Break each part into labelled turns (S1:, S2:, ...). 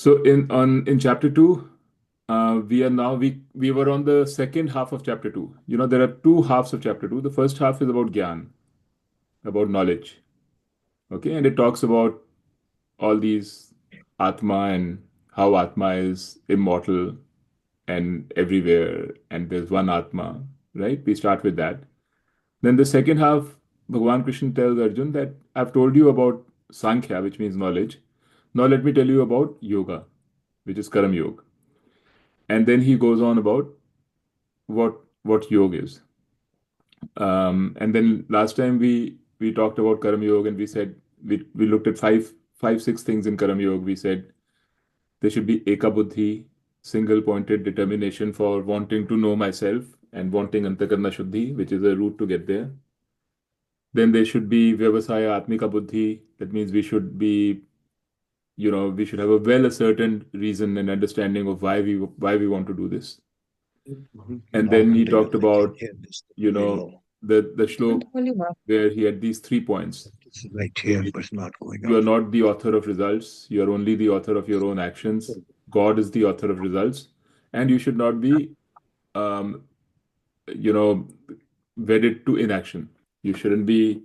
S1: So in chapter two, we were on the second half of chapter two. There are two halves of chapter two. The first half is about gyan, about knowledge. Okay, and it talks about all these Atma and how Atma is immortal and everywhere, and there's one Atma, right? We start with that. Then the second half, Bhagavan Krishna tells Arjun that I've told you about Sankhya, which means knowledge. Now let me tell you about yoga, which is Karam Yoga. And then he goes on about what yoga is. And then last time we talked about Karam Yoga, and we said we looked at six things in Karam Yoga. We said there should be Ekabuddhi, single pointed determination for wanting to know myself and wanting Antakarna Shuddhi, which is a route to get there. Then there should be Vyavasayatmika Buddhi. That means we should have a well ascertained reason and understanding of why we want to do this. And then he talked about, the shlok where he had these 3 points.
S2: It's right here, but it's not going
S1: You are
S2: on.
S1: not the author of results. You are only the author of your own actions. God is the author of results. And you should not be, um, wedded to inaction. You shouldn't be,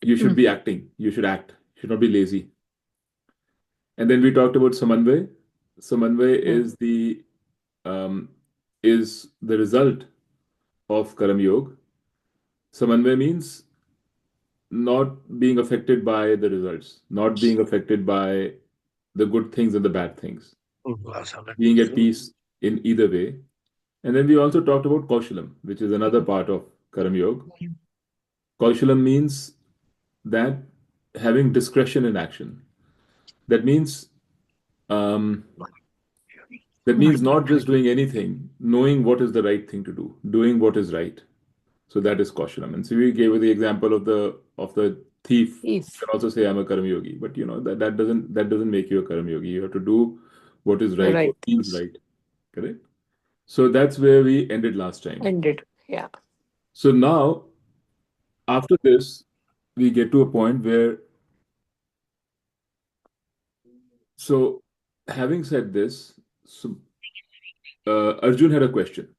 S1: you should be acting. You should act. You should not be lazy. And then we talked about Samanvay. Samanvay is the result of Karam Yoga. Samanvay means not being affected by the results, not being affected by the good things and the bad things, being at peace in either way. And then we also talked about Kaushalam, which is another part of Karam Yoga. Kaushalam means that having discretion in action. That means not just doing anything, knowing what is the right thing to do, doing what is right. So that is Kaushalam. And so we gave you the example of the thief. You can also say I'm a Karma Yogi, but that doesn't make you a Karma Yogi. You have to do what is right, what feels right. Correct? So that's where we ended last time.
S3: Yeah.
S1: So now, after this, we get to a point where, so having said this, Arjun had a question.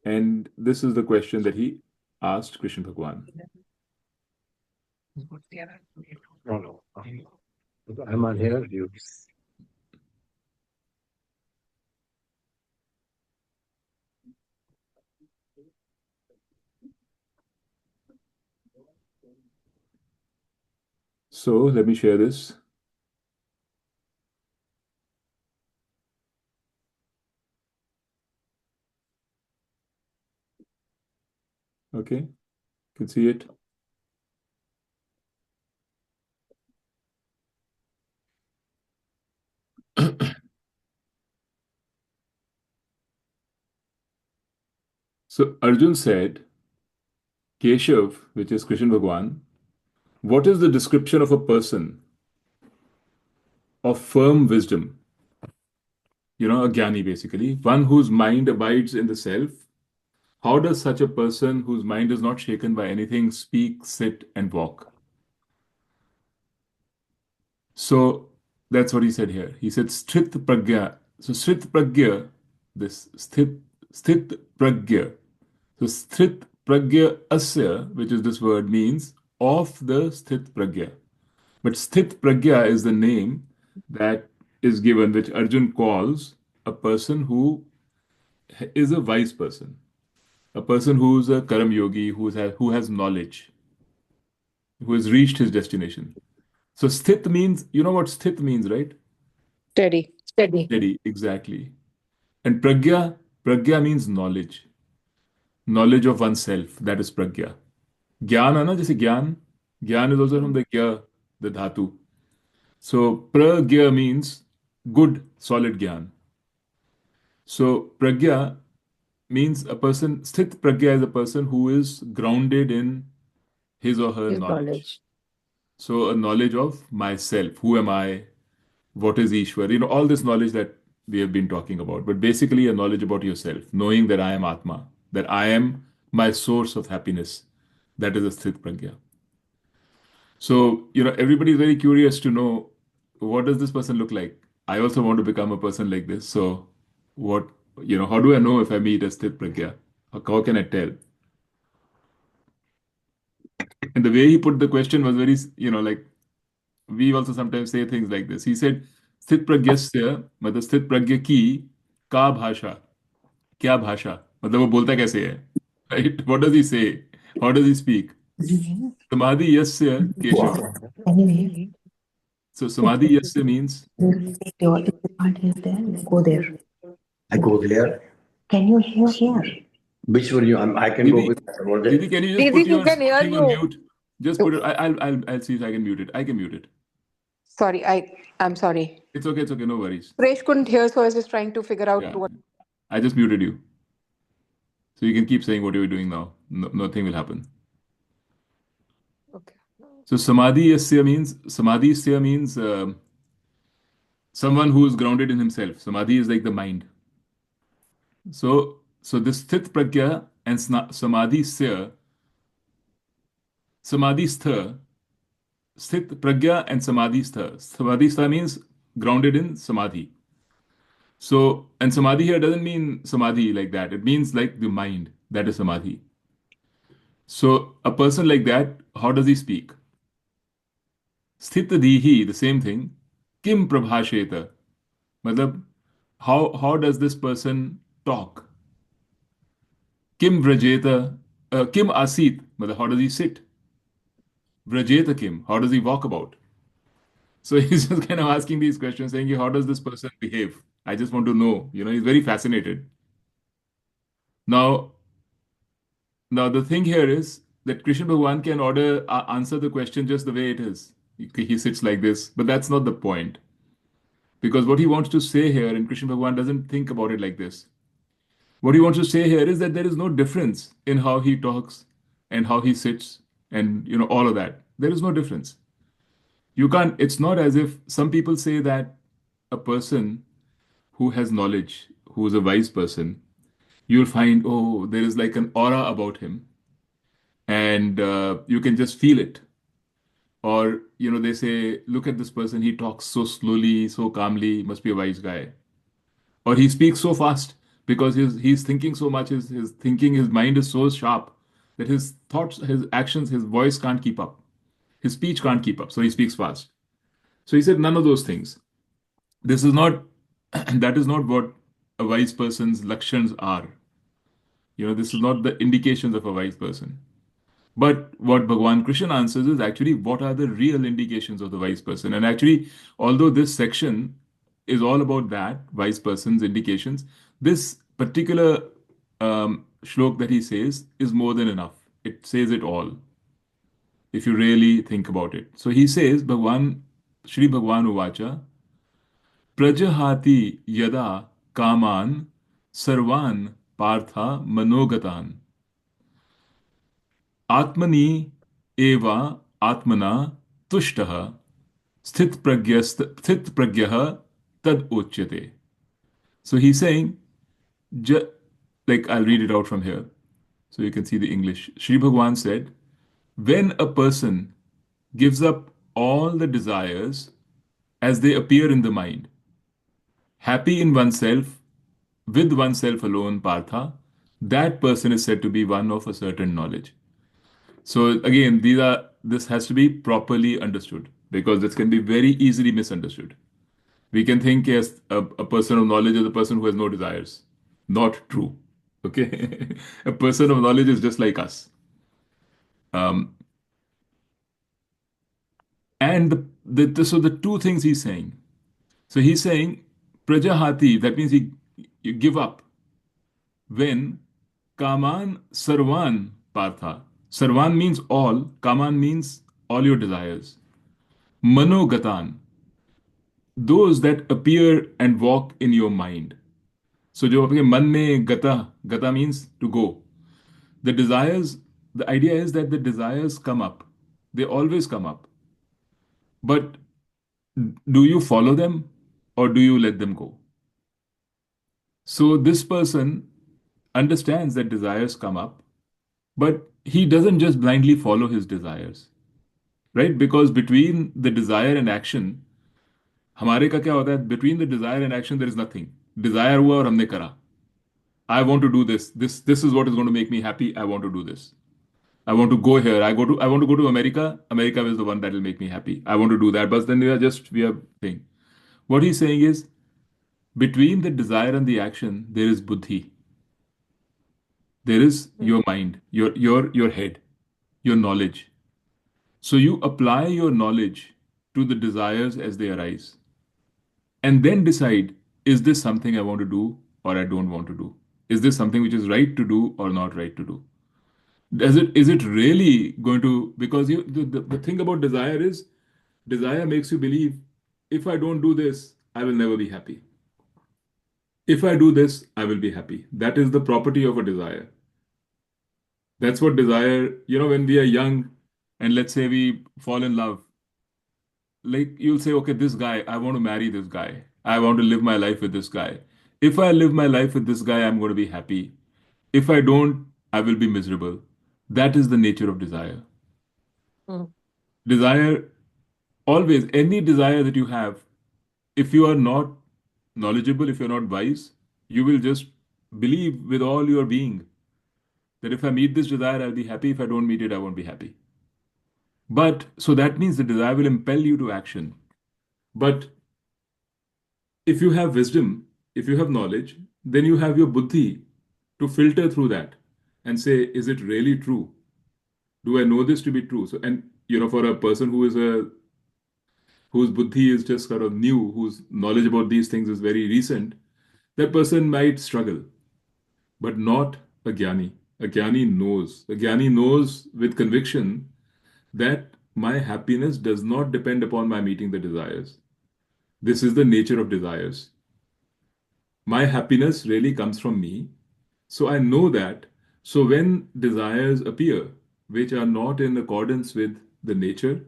S1: And this is the question that he asked Krishna Bhagwan.
S2: No. I'm on here.
S1: So let me share this. Okay, you can see it. So Arjun said, Keshav, which is Krishna Bhagwan, what is the description of a person of firm wisdom? A Jnani basically, one whose mind abides in the self. How does such a person whose mind is not shaken by anything speak, sit, and walk? So that's what he said here. He said Sthit Pragya. So Sthit Pragya, this Sthit Pragya. So Sthit Pragya Asya, which is this word, means of the Sthit Pragya. But Sthit Pragya is the name that is given, which Arjun calls a person who is a wise person, a person who's a Karam Yogi, who has knowledge, who has reached his destination. So Sthit means, you know what Sthit means, right?
S3: Steady.
S1: Steady, exactly. And Pragya means knowledge. Knowledge of oneself, that is Pragya. Gyan है ना, जैसे ज्ञान is also from the gya, the dhatu. So pragya means good, solid gyan. So pragya means a person, sthit pragya is a person who is grounded in his or her knowledge. So a knowledge of myself, who am I, what is Ishwar, all this knowledge that we have been talking about, but basically a knowledge about yourself, knowing that I am Atma, that I am my source of happiness. That is a sthit pragya. So, everybody is very curious to know what does this person look like? I also want to become a person like this. So, what, how do I know if I meet a Sthit Pragya? How can I tell? And the way he put the question was very, like we also sometimes say things like this. He said, स्थित प्रज्ञस्य मतलब स्थित प्रज्ञ की का भाषा क्या भाषा मतलब वो बोलता कैसे है राइट व्हाट डज ही से हाउ डज ही स्पीक समाधि यस्य Keshav so samadhi yasya means
S4: Your part is there. Go there.
S2: I go there.
S4: Can you hear?
S2: Which one you? I can go
S1: Didi,
S2: with. What is
S1: Didi, can you just
S3: Didi,
S1: put
S3: he
S1: your
S3: can hear
S1: thing on
S3: you.
S1: mute? Just put it. I'll see if I can mute it. I can mute it.
S3: Sorry, I'm sorry.
S1: It's okay. It's okay. No worries.
S3: Suresh couldn't hear, so I was just trying to figure out
S1: Yeah,
S3: what.
S1: I just muted you, so you can keep saying what you're doing now. No, nothing will happen.
S3: Okay.
S1: So samadhi yasya means someone who is grounded in himself. Samadhi is like the mind. So this sthit pragya and samadhi sya, samadhi stha, sthit pragya and samadhi stha. Samadhi stha means grounded in samadhi. So, and samadhi here doesn't mean samadhi like that. It means like the mind. That is samadhi. So, a person like that, how does he speak? Sthitadihi, the same thing. Kim prabhasheta. Matlab, how does this person talk? Kim vrajeta. Kim asit. Matlab, how does he sit? Vrajeta kim. How does he walk about? So he's just kind of asking these questions, saying, how does this person behave? I just want to know. He's very fascinated. Now, Now, the thing here is that Krishna Bhagwan can answer the question just the way it is. He sits like this, but that's not the point. Because what he wants to say here, and Krishna Bhagwan doesn't think about it like this. What he wants to say here is that there is no difference in how he talks and how he sits and all of that. There is no difference. You can't, it's not as if some people say that a person who has knowledge, who is a wise person, you'll find, oh, there is like an aura about him and you can just feel it. Or, they say, look at this person, he talks so slowly, so calmly, must be a wise guy. Or he speaks so fast because he's thinking so much, his thinking, his mind is so sharp that his thoughts, his actions, his voice can't keep up. His speech can't keep up, so he speaks fast. So he said, none of those things. This is not, that is not what a wise person's lakshans are. This is not the indications of a wise person. But what Bhagwan Krishna answers is actually what are the real indications of the wise person. And actually, although this section is all about that, wise person's indications, this particular shlok that he says is more than enough. It says it all, if you really think about it. So he says, Shri Bhagwan Uvacha, Prajahati yada kaman sarvan partha manogatan. आत्मनि एव आत्मना तुष्टः स्थित प्रज्ञः tad uchyate. So he's saying, like I'll read it out from here so you can see the English. Sri Bhagwan said, when a person gives up all the desires as they appear in the mind, happy in oneself, with oneself alone, Partha, that person is said to be one of a certain knowledge. So again, this has to be properly understood because this can be very easily misunderstood. We can think yes, a person of knowledge is a person who has no desires. Not true. Okay, a person of knowledge is just like us. And so the two things he's saying. So he's saying prajahati. That means you give up when kaman sarvan partha. Sarvan means all. Kaman means all your desires. Manogatan, those that appear and walk in your mind. So जो आपके मन में gata means to go. The desires, the idea is that the desires come up. They always come up. But do you follow them or do you let them go? So this person understands that desires come up, but he doesn't just blindly follow his desires, right? Because between the desire and action, हमारे का क्या होता है, between the desire and action there is nothing. Desire हुआ और हमने करा. I want to do this. This is what is going to make me happy. I want to do this. I want to go here. I want to go to America. America is the one that will make me happy. I want to do that. But then we are saying. What he's saying is between the desire and the action, there is buddhi. There is your mind, your head, your knowledge. So you apply your knowledge to the desires as they arise. And then decide, is this something I want to do or I don't want to do? Is this something which is right to do or not right to do? Is it really going to, because the thing about desire is desire makes you believe, if I don't do this, I will never be happy. If I do this, I will be happy. That is the property of a desire. That's what desire, when we are young and let's say we fall in love, like you'll say, okay, this guy, I want to marry this guy. I want to live my life with this guy. If I live my life with this guy, I'm going to be happy. If I don't, I will be miserable. That is the nature of desire.
S3: Mm.
S1: Desire, always, any desire that you have, if you are not knowledgeable, if you're not wise, you will just believe with all your being that if I meet this desire, I'll be happy. If I don't meet it, I won't be happy. But so that means the desire will impel you to action. But if you have wisdom, if you have knowledge, then you have your buddhi to filter through that and say, is it really true? Do I know this to be true? So, and for a person whose buddhi is just sort of new, whose knowledge about these things is very recent, that person might struggle, but not a jnani. A jnani knows. A jnani knows with conviction that my happiness does not depend upon my meeting the desires. This is the nature of desires. My happiness really comes from me. So I know that. So when desires appear, which are not in accordance with the nature,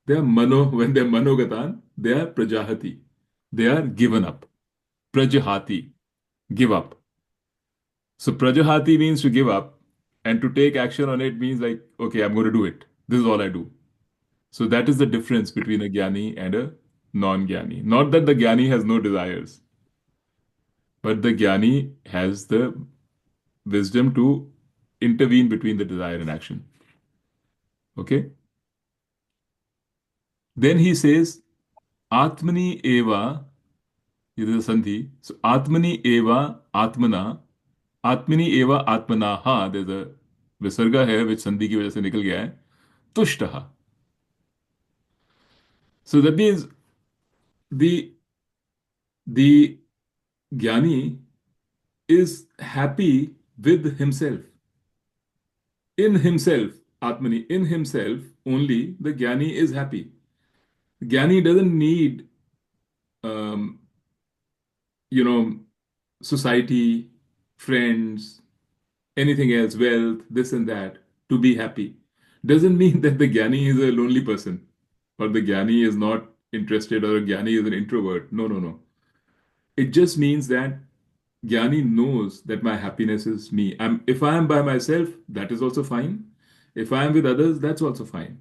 S1: when they're manogatan, they are prajahati. They are given up. Prajahati, give up. So prajahati means to give up, and to take action on it means like, okay, I'm going to do it. This is all I do. So that is the difference between a jnani and a non-jnani. Not that the jnani has no desires, but the jnani has the wisdom to intervene between the desire and action. Okay? Then he says, Atmani eva, this is a sandhi. So Atmani eva atmana, Atmani eva atmana, ha, there's a visarga hai, which sandhi ki wajah se nikal gaya hai, tushtaha. So that means the the jnani is happy with himself. In himself, Atmani, in himself, only the jnani is happy. Jnani doesn't need, um, you know, society, friends, anything else, wealth, this and that, to be happy. Doesn't mean that the jnani is a lonely person or the jnani is not interested or a jnani is an introvert. No, no, no. It just means that Jnani knows that my happiness is me. If I am by myself, that is also fine. If I am with others, that's also fine.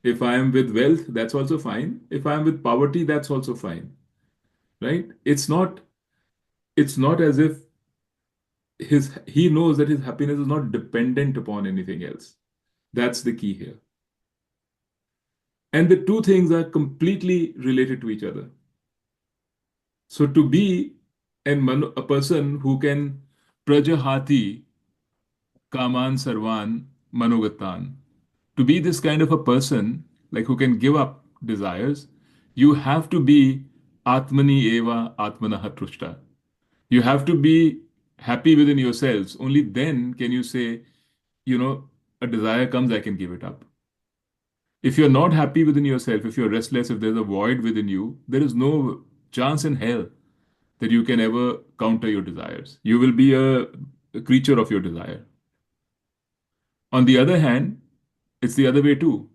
S1: If I am with wealth, that's also fine. If I am with poverty, that's also fine. Right? It's not as if he knows that his happiness is not dependent upon anything else. That's the key here. And the two things are completely related to each other. So to be a person who can prajahati kaman sarvan manogatan, to be this kind of a person, like who can give up desires, you have to be atmani eva atmanaha trushta. You have to be happy within yourselves. Only then can you say, a desire comes, I can give it up. If you're not happy within yourself, if you're restless, if there's a void within you, there is no chance in hell that you can ever counter your desires. You will be a creature of your desire. On the other hand, it's the other way too.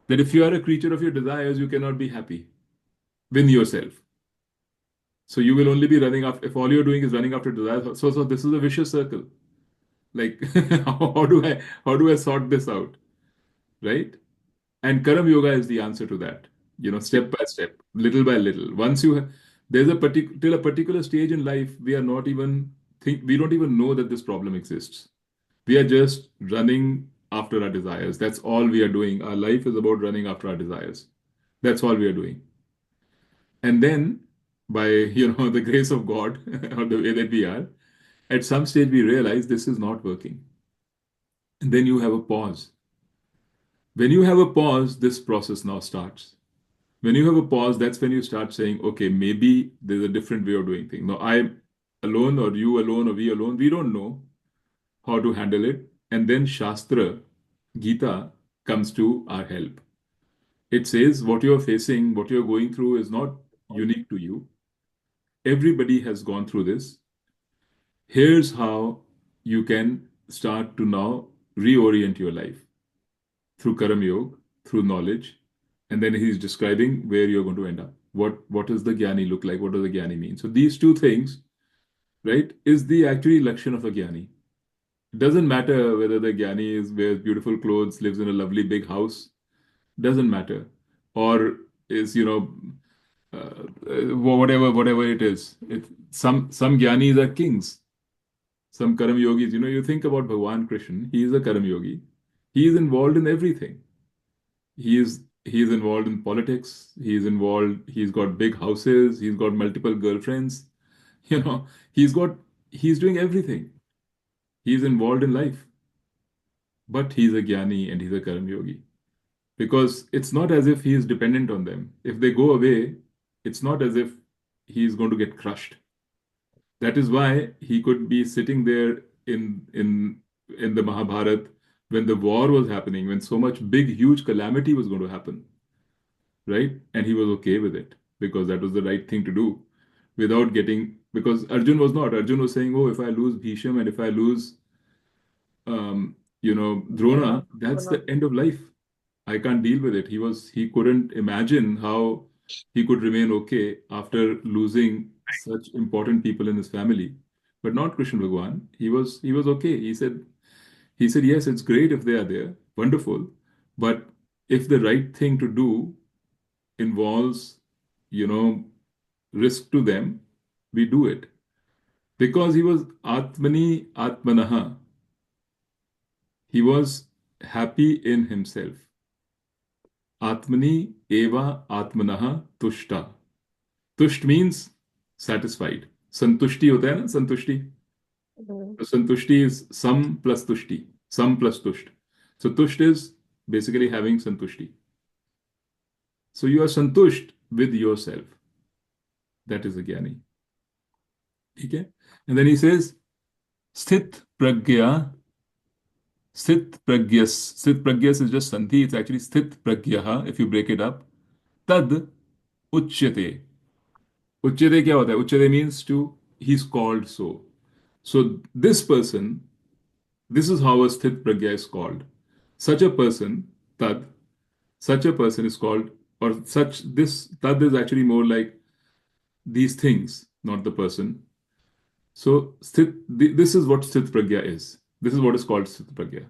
S1: That if you are a creature of your desires, you cannot be happy with yourself. So you will only be running after, if all you're doing is running after desires. So this is a vicious circle. Like, how do I sort this out? Right? And Karam Yoga is the answer to that. step by step, little by little. Once you there's a till a particular stage in life, we don't even know that this problem exists. We are just running after our desires. That's all we are doing. Our life is about running after our desires. That's all we are doing. And then, by the grace of God, or the way that we are, at some stage we realize this is not working. And then you have a pause. When you have a pause, this process now starts. When you have a pause, that's when you start saying, okay, maybe there's a different way of doing things. Now, I'm alone, or you alone, or we alone, we don't know how to handle it. And then Shastra, Gita, comes to our help. It says what you're facing, what you're going through is not unique to you. Everybody has gone through this. Here's how you can start to now reorient your life through Karam Yoga, through knowledge. And then he's describing where you're going to end up. What does the Jnani look like? What does the Jnani mean? So these two things, right, is the actually Lakshan of a Jnani. It doesn't matter whether the Jnani wears beautiful clothes, lives in a lovely big house. Doesn't matter. Or is, whatever it is. Some Jnanis are kings. Some Karam Yogis, you think about Bhagwan Krishna, he is a Karam Yogi. He is involved in everything. He is involved in politics. He's got big houses. He's got multiple girlfriends. You know, he's doing everything. He's involved in life. But he's a Jnani and he's a Karam Yogi. Because it's not as if he is dependent on them. If they go away, it's not as if he's going to get crushed. That is why he could be sitting there in the Mahabharata when the war was happening, when so much big, huge calamity was going to happen, right? And he was okay with it because that was the right thing to do because Arjun was not. Arjun was saying, oh, if I lose Bhisham and if I lose, Drona, that's the end of life. I can't deal with it. He couldn't imagine how he could remain okay after losing such important people in his family. But not Krishna Bhagwan. He was okay. He said, yes, it's great if they are there. Wonderful. But if the right thing to do involves, risk to them, we do it. Because he was Atmani Atmanaha. He was happy in himself. Atmani eva Atmanaha tushta. Tusht means satisfied. Santushti hota hai na? Santushti. So santushti is sam plus tushti. Sam plus tusht. So tusht is basically having santushti. So you are santusht with yourself. That is a Jnani. Okay? And then he says, Sthit Pragya. Sthit Pragyas is just Sandhi. It's actually Sthit Pragyaha if you break it up. Tad Uchyate. Uchyate kya hota hai? Uchyate means he's called so. So this person, this is how a Sthit Pragya is called. Such a person, Tad, such a person is called, this Tad is actually more like these things, not the person. So this is what Sthit Pragya is. This is what is called Sthit Pragya.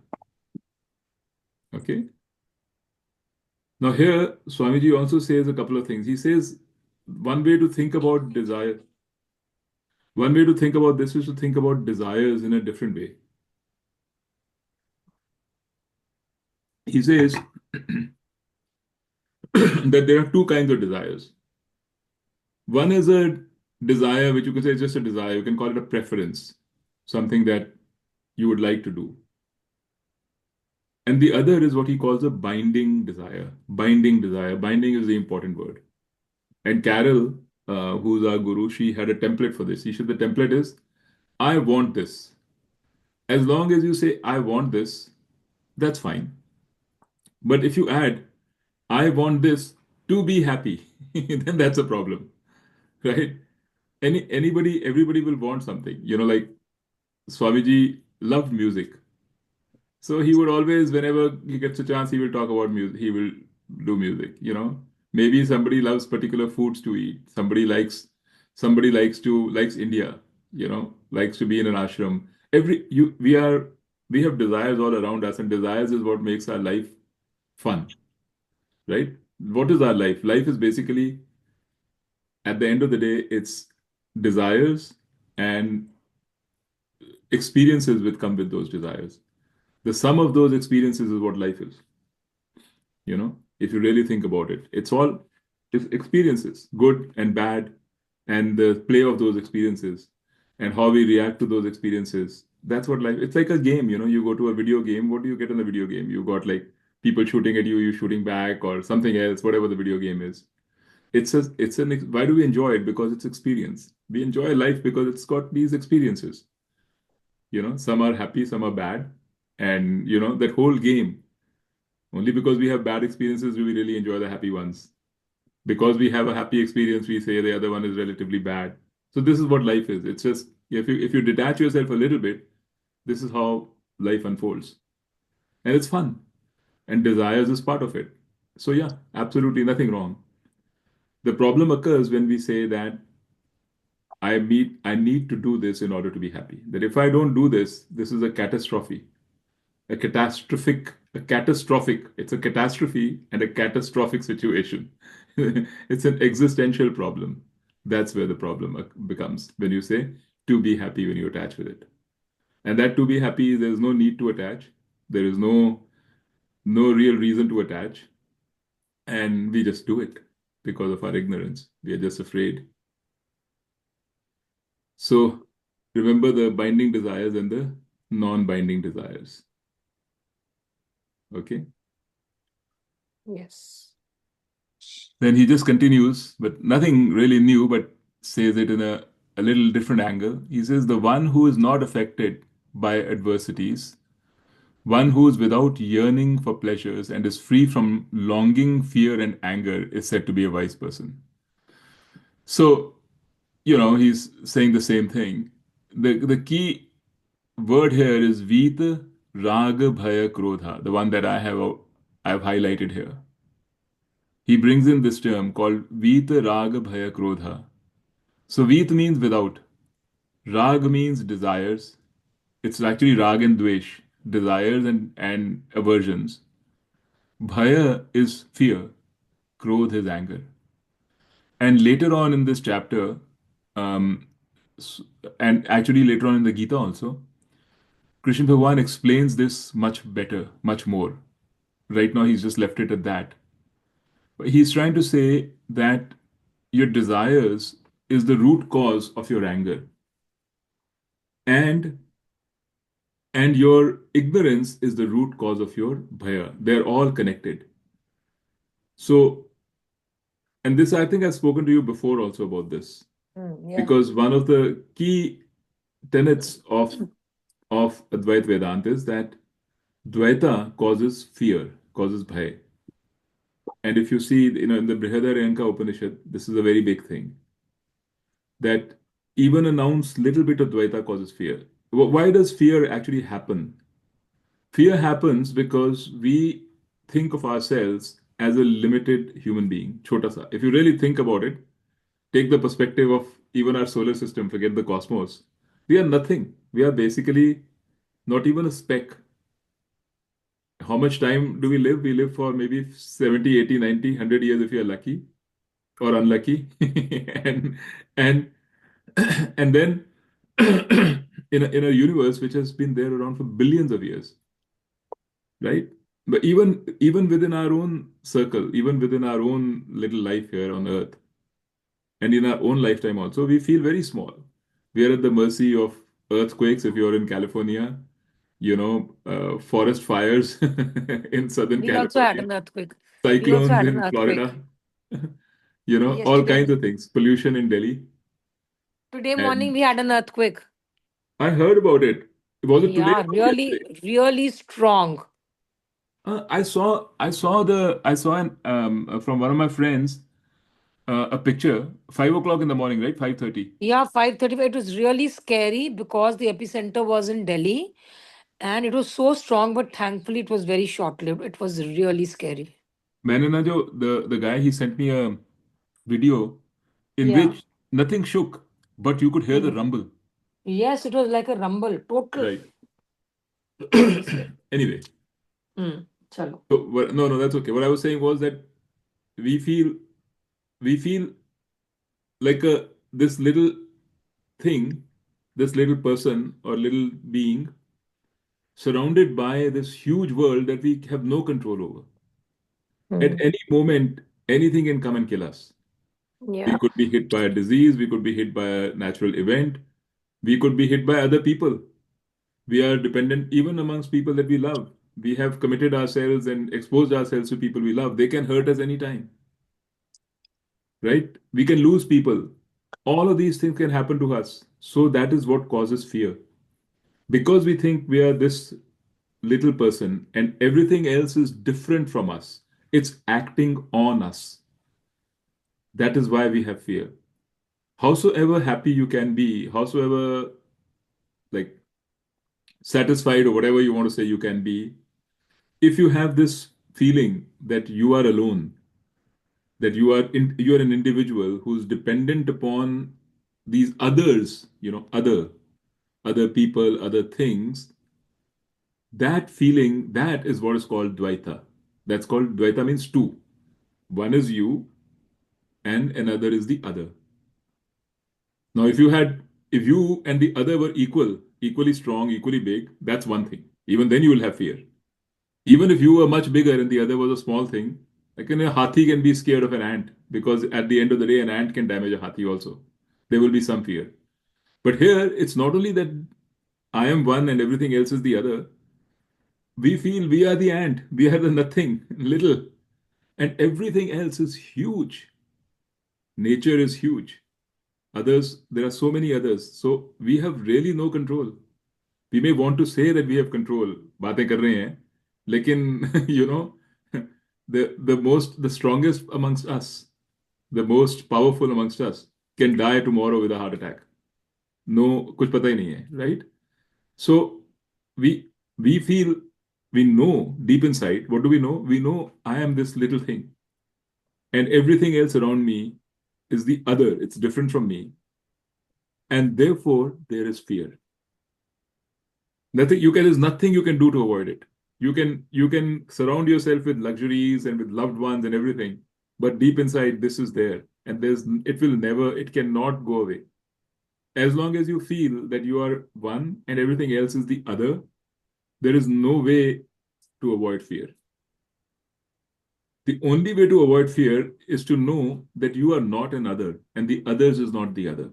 S1: Okay? Now here, Swamiji also says a couple of things. He says, one way to think about desire, one way to think about this is to think about desires in a different way. He says that there are two kinds of desires. One is a desire, which you can say is just a desire. You can call it a preference, something that you would like to do. And the other is what he calls a binding desire. Binding desire. Binding is the important word. And Carol, who's our guru, she had a template for this. The template is, I want this. As long as you say, I want this, that's fine. But if you add, I want this to be happy, then that's a problem, right? Everybody will want something. Like Swamiji loved music. So he would always, whenever he gets a chance, he will talk about music. He will do music, Maybe somebody loves particular foods to eat. Somebody likes India, likes to be in an ashram. We have desires all around us, and desires is what makes our life fun, right? What is our life? Life is basically, at the end of the day, it's desires and experiences which come with those desires. The sum of those experiences is what life is. If you really think about it, it's experiences, good and bad, and the play of those experiences and how we react to those experiences. That's what life. It's like a game. You go to a video game. What do you get in the video game? You got like people shooting at you, you shooting back, or something else, whatever the video game is. Why do we enjoy it? Because it's experience. We enjoy life because it's got these experiences. Some are happy, some are bad, and that whole game. Only because we have bad experiences do we really enjoy the happy ones. Because we have a happy experience, we say the other one is relatively bad. So this is what life is. It's just if you detach yourself a little bit, this is how life unfolds. And it's fun. And desires is part of it. So yeah, absolutely nothing wrong. The problem occurs when we say that I need to do this in order to be happy. That if I don't do this, this is a catastrophe. It's a catastrophe and a catastrophic situation. It's an existential problem. That's where the problem becomes when you say to be happy when you attach with it. And that to be happy, there's no need to attach. There is no real reason to attach. And we just do it because of our ignorance. We are just afraid. So remember the binding desires and the non-binding desires. Okay?
S3: Yes.
S1: Then he just continues, but nothing really new, but says it in a little different angle. He says, the one who is not affected by adversities, one who is without yearning for pleasures and is free from longing, fear, and anger is said to be a wise person. So, he's saying the same thing. The key word here is Vita, Raga, Bhaya, Krodha, the one that I've highlighted here. He brings in this term called Vita, Raga, Bhaya, Krodha. So Vit means without. Rag means desires. It's actually Rag and Dvesh, desires and aversions. Bhaya is fear. Krodh is anger. And later on in this chapter, um, and actually later on in the Gita also, Krishna Bhagavan explains this much better, much more. Right now, he's just left it at that. But he's trying to say that your desires is the root cause of your anger. And your ignorance is the root cause of your bhaya. They're all connected. So, and this, I think I've spoken to you before also about this,
S3: Yeah.
S1: because one of the key tenets of Advaita Vedanta is that Dvaita causes fear, causes bhaya. And if you see, in the Brihadaranyaka Upanishad, this is a very big thing, that even an ounce, little bit of Dvaita causes fear. Why does fear actually happen? Fear happens because we think of ourselves as a limited human being, chota sa. If you really think about it, take the perspective of even our solar system, forget the cosmos. We are nothing. We are basically not even a speck. How much time do we live? We live for maybe 70, 80, 90, 100 years if you are lucky or unlucky. and and and then in a universe which has been there around for billions of years, right? But even within our own circle, even within our own little life here on Earth, and in our own lifetime also, we feel very small. We are at the mercy of earthquakes if you're in California, forest fires in Southern
S5: We also had
S1: California,
S5: an earthquake. We also
S1: cyclones
S5: had an
S1: in
S5: earthquake.
S1: Florida, all
S5: Yesterday,
S1: kinds of things, pollution in Delhi.
S5: today morning
S1: And
S5: we had an earthquake.
S1: I heard about it. Was it today
S5: Yeah,
S1: or yesterday?
S5: really strong.
S1: I saw from one of my friends a picture 5 o'clock in the morning, right? 5:30.
S5: Yeah, 5:35. It was really scary because the epicenter was in Delhi and it was so strong, but thankfully it was very short-lived. It was really scary.
S1: मैंने ना जो the guy he sent me a video in
S5: Yeah.
S1: which nothing shook, but you could hear the
S5: Mhm.
S1: rumble.
S5: Yes, it was like a rumble. Total.
S1: Right.
S5: Very scary.
S1: Anyway,
S5: Chalo.
S1: so no, that's okay. What I was saying was that we feel like this little thing, this little person or little being surrounded by this huge world that we have no control over. At any moment, anything can come and kill us. We
S5: Yeah.
S1: could be hit by a disease, we could be hit by a natural event, we could be hit by other people. We are dependent even amongst people that we love. We have committed ourselves and exposed ourselves to people we love. They can hurt us anytime, right? We can lose people. All of these things can happen to us. So that is what causes fear. Because we think we are this little person and everything else is different from us, it's acting on us. That is why we have fear. Howsoever happy you can be, howsoever like satisfied or whatever you want to say you can be, if you have this feeling that you are alone, that you are an individual who's dependent upon these others, other people, other things, that feeling, that is what is called Dvaita. That's called Dvaita means two. One is you and another is the other. Now, if you and the other were equally strong, equally big, that's one thing. Even then you will have fear. Even if you were much bigger and the other was a small thing, like a hathi can be scared of an ant because at the end of the day, an ant can damage a hathi also. There will be some fear. But here, it's not only that I am one and everything else is the other. We feel we are the ant, we are the nothing, little, and everything else is huge. Nature is huge. Others, there are so many others. So we have really no control. We may want to say that we have control, बातें कर रहे हैं, लेकिन the strongest amongst us, the most powerful amongst us can die tomorrow with a heart attack. No, कुछ पता ही नहीं है, right? So we feel, we know deep inside. What do we know? We know I am this little thing, and everything else around me is the other. It's different from me, and therefore there is fear. There's nothing you can do to avoid it. You can surround yourself with luxuries and with loved ones and everything, but deep inside this is there, and it cannot go away. As long as you feel that you are one and everything else is the other, there is no way to avoid fear. The only way to avoid fear is to know that you are not an other and the others is not the other.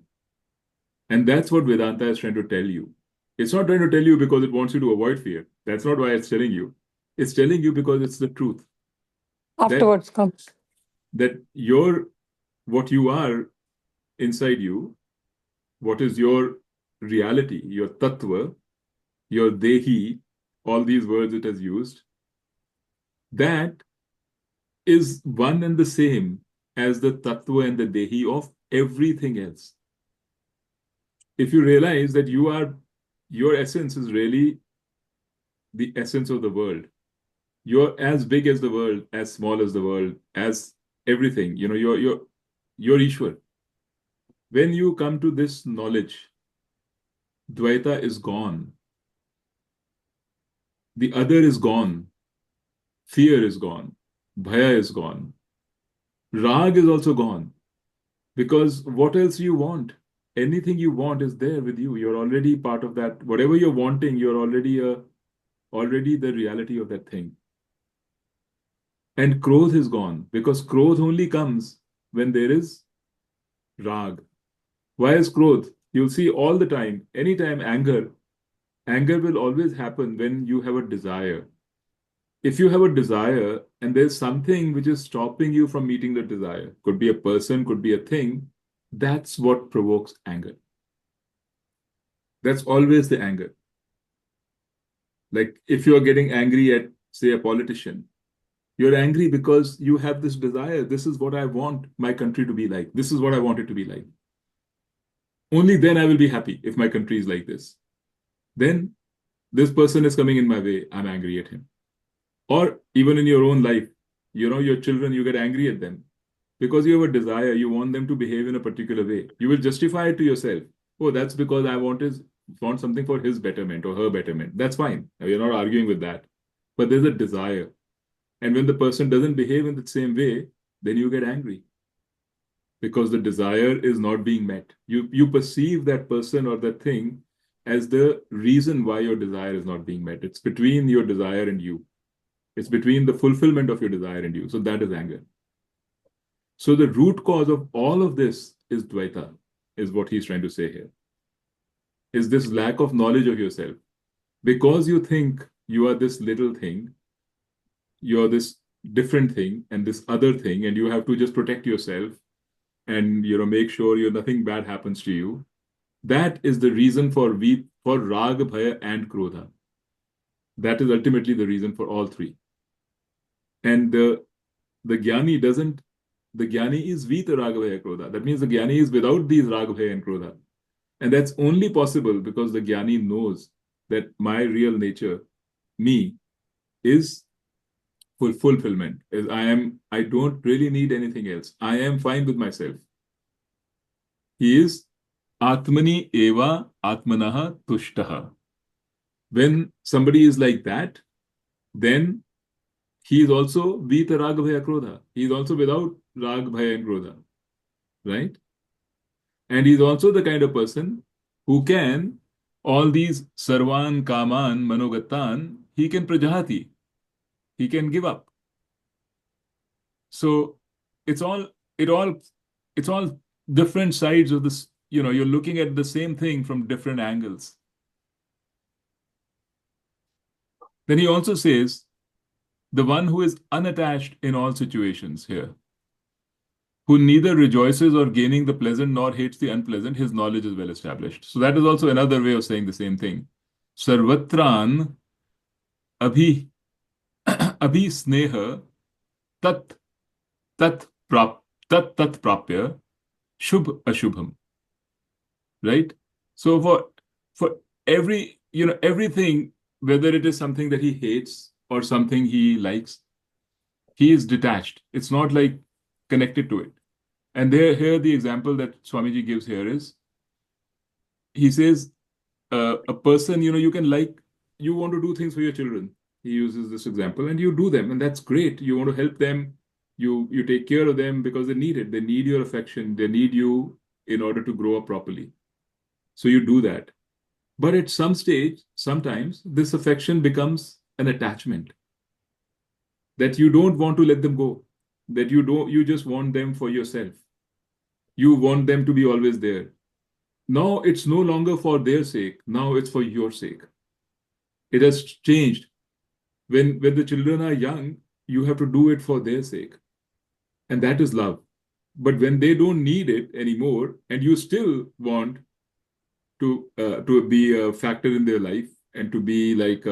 S1: And that's what Vedanta is trying to tell you. It's not trying to tell you because it wants you to avoid fear. That's not why it's telling you. It's telling you because it's the truth.
S5: Afterwards comes.
S1: That what you are inside you, what is your reality, your tattva, your dehi, all these words it has used, that is one and the same as the tattva and the dehi of everything else. If you realize that your essence is really the essence of the world, you're as big as the world, as small as the world, as everything, you're Ishwar. When you come to this knowledge, Dvaita is gone. The other is gone. Fear is gone. Bhaya is gone. Rag is also gone. Because what else you want? Anything you want is there with you. You're already part of that. Whatever you're wanting, you're already the reality of that thing. And Krodh is gone. Because Krodh only comes when there is Rag. Why is Krodh? You'll see all the time, anytime anger will always happen when you have a desire. If you have a desire and there's something which is stopping you from meeting the desire, could be a person, could be a thing, that's what provokes anger. That's always the anger. Like if you're getting angry at, say, a politician, you're angry because you have this desire. This is what I want my country to be like. This is what I want it to be like. Only then I will be happy if my country is like this. Then this person is coming in my way, I'm angry at him. Or even in your own life, your children, you get angry at them because you have a desire, you want them to behave in a particular way. You will justify it to yourself. Oh, that's because I want something for his betterment or her betterment. That's fine. You're not arguing with that. But there's a desire. And when the person doesn't behave in the same way, then you get angry because the desire is not being met. You perceive that person or that thing as the reason why your desire is not being met. It's between your desire and you. It's between the fulfillment of your desire and you. So that is anger. So the root cause of all of this is Dvaita, is what he's trying to say here. Is this lack of knowledge of yourself. Because you think you are this little thing, you're this different thing and this other thing, and you have to just protect yourself and make sure nothing bad happens to you. That is the reason for Raga, Bhaya, and Krodha. That is ultimately the reason for all three. And the Jnani doesn't. The Jnani is Vita Raga, Bhaya, Krodha. That means the Jnani is without these Raga, Bhaya, and Krodha. And that's only possible because the Jnani knows that my real nature, me, is fulfillment. Is I don't really need anything else. I am fine with myself. He is Atmani eva Atmanaha tushtaha. When somebody is like that, then he is also Vita Raga Bhaya Krodha. He is also without Rag, Bhaya, and Krodha. Right? And he is also the kind of person who can, all these Sarvan, Kaman, Manogatan, he can Prajahati. He can give up. So it's all different sides of this. You're looking at the same thing from different angles. Then he also says, the one who is unattached in all situations here, who neither rejoices or gaining the pleasant nor hates the unpleasant, his knowledge is well established. So that is also another way of saying the same thing. Sarvatran abhi sneha tat prapya shubh ashubham. Right? So for every, everything, whether it is something that he hates or something he likes, he is detached. It's not like connected to it. And here the example that Swamiji gives here is, he says, a person, you can you want to do things for your children. He uses this example and you do them, and that's great. You want to help them. You take care of them because they need it. They need your affection. They need you in order to grow up properly. So you do that. But at some stage, sometimes this affection becomes an attachment that you don't want to let them go, that you just want them for yourself. You want them to be always there. Now it's no longer for their sake. Now it's for your sake. It has changed. When the children are young, you have to do it for their sake. And that is love. But when they don't need it anymore, and you still want to be a factor in their life and to be like,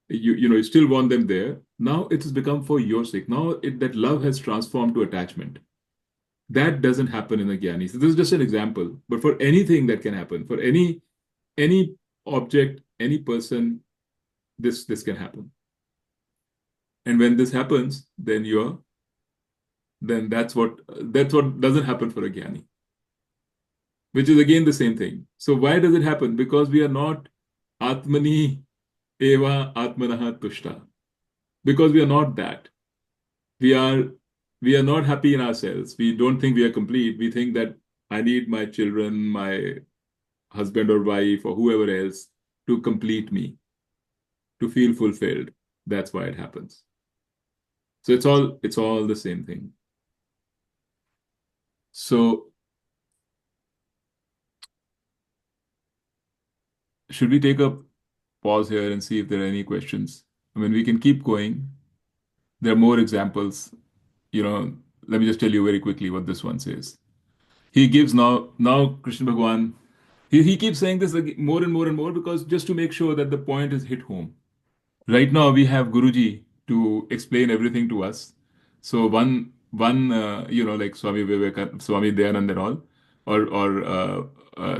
S1: you still want them there. Now it has become for your sake. Now that love has transformed to attachment. That doesn't happen in a Jnani. So this is just an example. But for anything that can happen, for any object, any person, this can happen. And when this happens, then that's what doesn't happen for a Jnani. Which is again the same thing. So why does it happen? Because we are not Atmani eva Atmanaha tushta. Because we are not that. We are not happy in ourselves. We don't think we are complete. We think that I need my children, my husband or wife or whoever else to complete me, to feel fulfilled. That's why it happens. So it's all the same thing. So should we take a pause here and see if there are any questions? I mean, we can keep going. There are more examples. Let me just tell you very quickly what this one says. He gives now Krishna Bhagwan, he keeps saying this more and more and more because just to make sure that the point is hit home. Right now we have Guruji to explain everything to us. So one like Swami Vivekananda, Swami Dayanand and all, or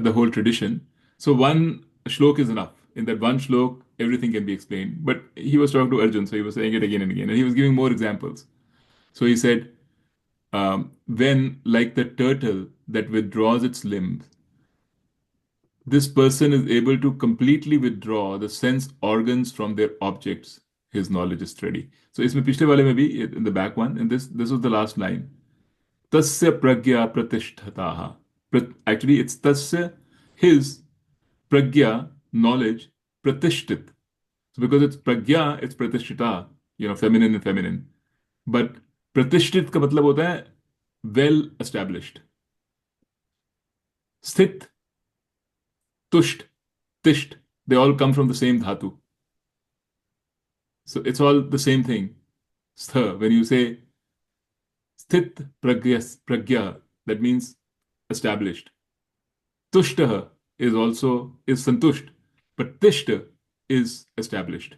S1: the whole tradition. So one shlok is enough. In that one shlok, everything can be explained. But he was talking to Arjuna, so he was saying it again and again, and he was giving more examples. So he said, when, like the turtle that withdraws its limbs, this person is able to completely withdraw the sense organs from their objects, his knowledge is steady. So इसमें पिछले वाले में भी, in the back one, and this was the last line. Tasya pragya pratishthataha. Actually, it's tasya, his pragya, knowledge, pratishthit. So because it's pragya, it's pratishtita, feminine and feminine. But pratishthit का मतलब होता है well established. Sthit, tusht, tisht, they all come from the same dhatu. So it's all the same thing. Stha, when you say sthit pragya, that means established. Tushtaha is santusht, but tishta is established.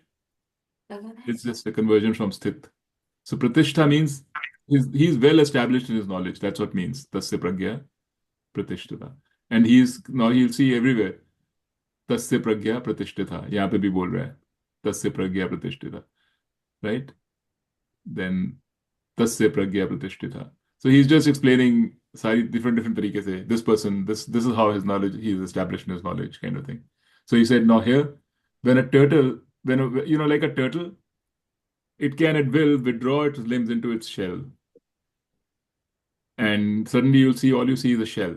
S1: It's just a conversion from sthit. So pratishtha means he's well established in his knowledge. That's what means. Tasya pragya pratishtita. And now you'll see everywhere. Tasya pragya pratishtita. यहाँ पे भी बोल रहा है. Tasya pragya pratishtita. Right? Then tasya pragya pratishtita. So he's just explaining different तरीके से. This person, this is how his knowledge, he's established in his knowledge, kind of thing. So he said, now here, when a turtle, like a turtle, it can at will withdraw its limbs into its shell. And suddenly all you see is a shell.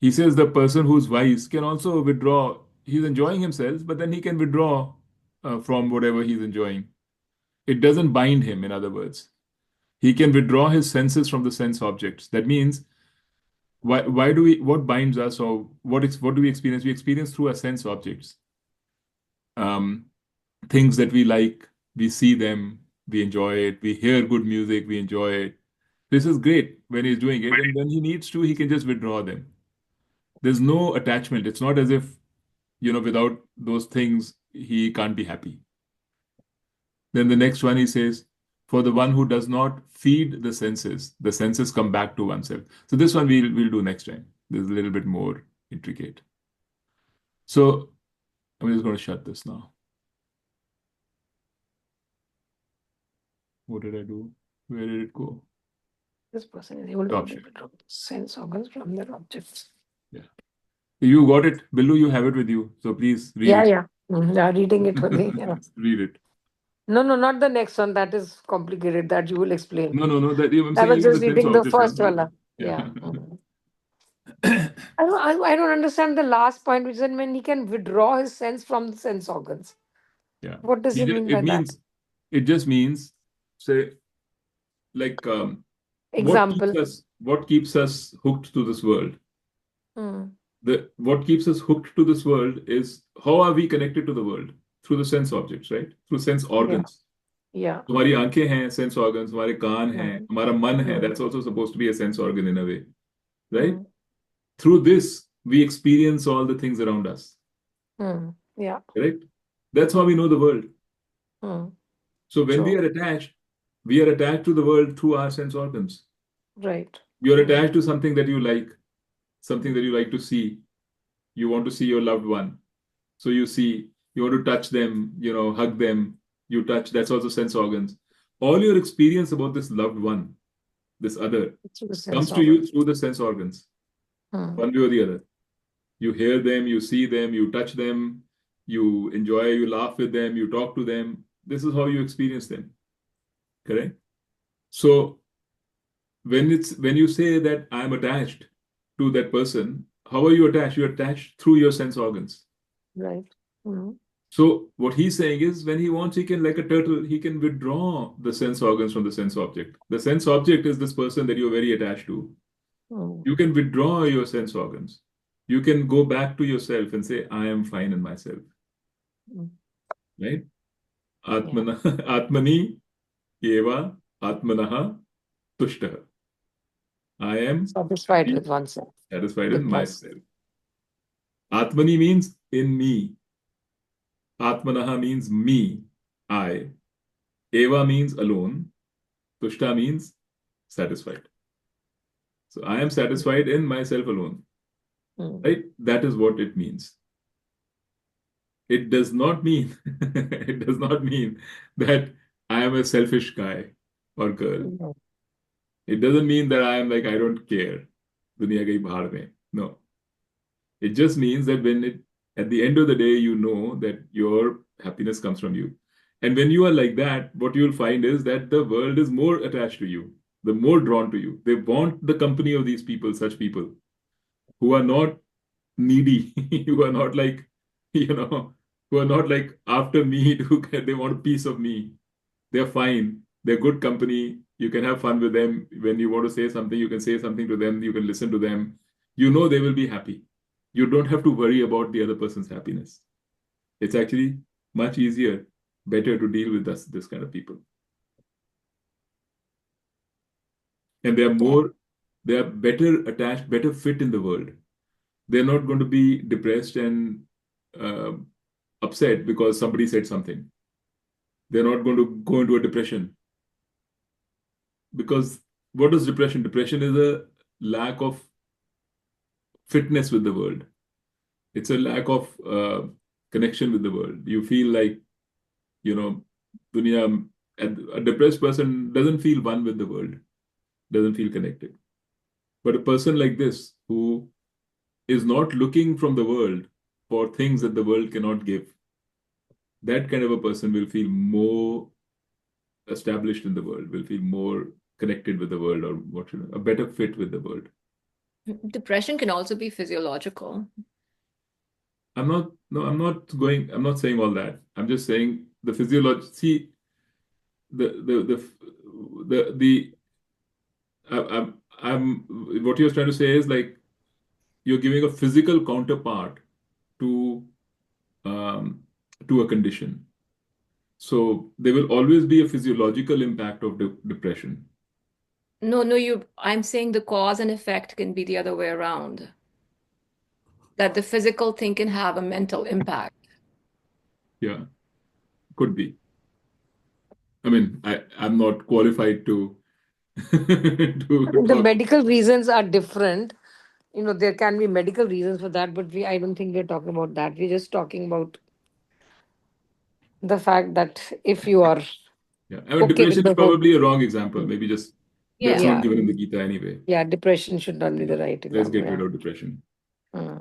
S1: He says the person who's wise can also withdraw. He's enjoying himself, but then he can withdraw from whatever he's enjoying. It doesn't bind him, in other words. He can withdraw his senses from the sense objects. That means, what binds us, or what do we experience? We experience through our sense objects. Things that we like, we see them, we enjoy it. We hear good music, we enjoy it. This is great when he's doing it. And when he needs to, he can just withdraw them. There's no attachment. It's not as if, without those things, he can't be happy. Then the next one he says, for the one who does not feed the senses come back to oneself. So this one we'll do next time. This is a little bit more intricate. So I'm just going to shut this now. What did I do? Where did it go?
S5: This person is able to withdraw sense organs from their objects.
S1: Yeah. You got it. Billu, you have it with you. So please read it.
S5: Yeah. Yeah, reading it only. Yeah.
S1: Read it.
S5: No, not the next one. That is complicated. That you will explain.
S1: No. I'm
S5: I
S1: saying
S5: was
S1: even
S5: just
S1: the sense
S5: reading the
S1: object
S5: first
S1: one.
S5: one. Yeah. I don't understand the last point, which is when he can withdraw his sense from the sense organs.
S1: Yeah.
S5: What does he mean by that?
S1: It just means, say, like
S5: Example.
S1: what keeps us hooked to this world?
S5: Hmm.
S1: What keeps us hooked to this world is how are we connected to the world? Through the sense objects, right? Through sense organs.
S5: Yeah.
S1: हमारी आंखें हैं sense organs, हमारे कान हैं, हमारा मन है, that's also supposed to be a sense organ in a way, right? Through this, we experience all the things around us.
S5: Yeah.
S1: Correct? That's how we know the world. So when
S5: True.
S1: we are attached to the world through our sense organs.
S5: Right.
S1: You're attached to something that you like to see. You want to see your loved one. So you want to touch them, hug them, you touch, that's also sense organs. All your experience about this loved one, this other, comes to you through the sense organs. One way or the other. You hear them, you see them, you touch them, you enjoy, you laugh with them, you talk to them. This is how you experience them. Correct? So when you say that I'm attached to that person, how are you attached? You're attached through your sense organs.
S5: Right.
S1: So what he's saying is, when he wants, he can, like a turtle, he can withdraw the sense organs from the sense object. The sense object is this person that you're very attached to. You can withdraw your sense organs. You can go back to yourself and say, I am fine in myself. Right? Atmani eva atmanaha tushtaha. I am
S5: satisfied with oneself.
S1: Satisfied in myself. Atmani means in me. Atmanaha means me, I. Eva means alone. Tushta means satisfied. So I am satisfied in myself alone. Right? That is what it means. It does not mean that I am a selfish guy or girl. It doesn't mean that I am like, I don't care. Duniya gayi bahar mein. No. It just means that at the end of the day, you know that your happiness comes from you. And when you are like that, what you'll find is that the world is more attached to you, the more drawn to you. They want the company of these people, such people who are not needy, who are not like, you know, who are not like after me, they want a piece of me. They're fine. They're good company. You can have fun with them. When you want to say something, you can say something to them. You can listen to them. You know they will be happy. You don't have to worry about the other person's happiness. It's actually much easier, better to deal with this kind of people. And they are better attached, better fit in the world. They're not going to be depressed and uh, upset because somebody said something. They're not going to go into a depression. Because what is depression? Depression is a lack of fitness with the world. It's a lack of connection with the world. You feel like, dunya, a depressed person doesn't feel one with the world, doesn't feel connected. But a person like this who is not looking from the world for things that the world cannot give, that kind of a person will feel more established in the world, will feel more connected with the world, or a better fit with the world.
S6: Depression can also be physiological.
S1: I'm not saying all that. I'm just saying the physiology. See, what you're trying to say is like you're giving a physical counterpart to a condition. So there will always be a physiological impact of depression.
S6: No, I'm saying the cause and effect can be the other way around. That the physical thing can have a mental impact.
S1: Yeah, could be. I mean, I'm not qualified to
S5: The
S1: talk.
S5: medical reasons are different. There can be medical reasons for that, but I don't think we're talking about that. We're just talking about the fact that if you are
S1: Yeah, I mean,
S5: okay
S1: depression
S5: with
S1: is
S5: the whole,
S1: probably a wrong example. Maybe just that's
S6: Yeah.
S1: not given in the Gita anyway.
S5: yeah, depression should not be the right
S1: Let's
S5: example.
S1: get rid
S5: Yeah.
S1: of depression.
S5: Hmm.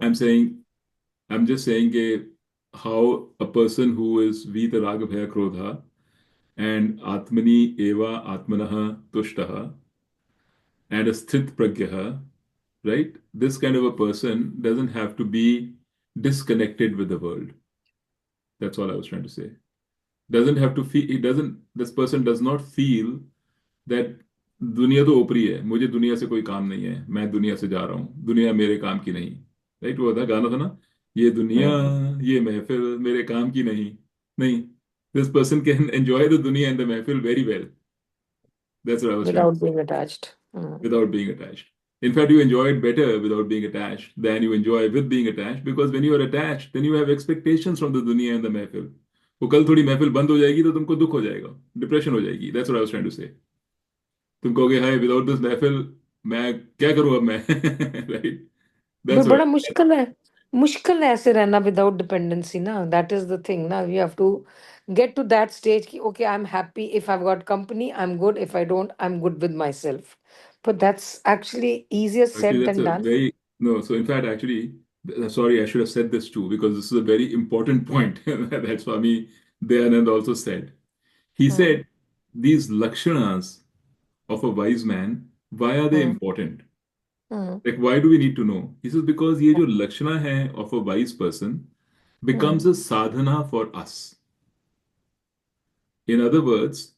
S1: I'm just saying how a person who is Vita Raga Bhaya Krodha and Atmani Eva Atmanaha Tushtaha and a Sthitaprajna, right? This kind of a person doesn't have to be disconnected with the world. That's all I was trying to say. Doesn't have to feel, this person does not feel that दुनिया तो ऊपरी है, मुझे दुनिया से कोई काम नहीं है, मैं दुनिया से जा रहा हूँ, दुनिया मेरे काम की नहीं. राइट, वो था गाना था ना, ये दुनिया, ये महफिल मेरे काम की नहीं. नहीं, this person can enjoy the dunya and the महफिल very well. That's what I was trying to
S5: Without
S1: say.
S5: being attached.
S1: Without being attached. In fact, you enjoy it better without being attached than you enjoy with being attached, because when you are attached, then you have expectations from the dunya and the महफिल. वो कल थोड़ी महफिल बंद हो जाएगी तो तुमको दुख हो जाएगा, डिप्रेशन हो जाएगी. That's what I was trying to say. तुम कहोगे हाय विदाउट दिस महफिल मैं क्या करूं अब मैं. राइट,
S5: But
S1: दैट्स
S5: बड़ा
S1: व्हाट.
S5: मुश्किल है ऐसे रहना without dependency ना. That is the thing ना. You have to get to that stage कि okay, I'm happy if I've got company, I'm good. If I don't, I'm good with myself. But that's actually easier
S1: Actually,
S5: said
S1: that's
S5: than
S1: a
S5: done.
S1: very no. So in fact, actually, sorry, I should have said this too, because this is a very important point that Swami Dayanand also said. He said these lakshanas of a wise man, why are they
S5: Hmm.
S1: important?
S5: Hmm.
S1: Like, why do we need to know? He says because ये जो lakshana है of a wise person becomes a sadhana for us. In other words,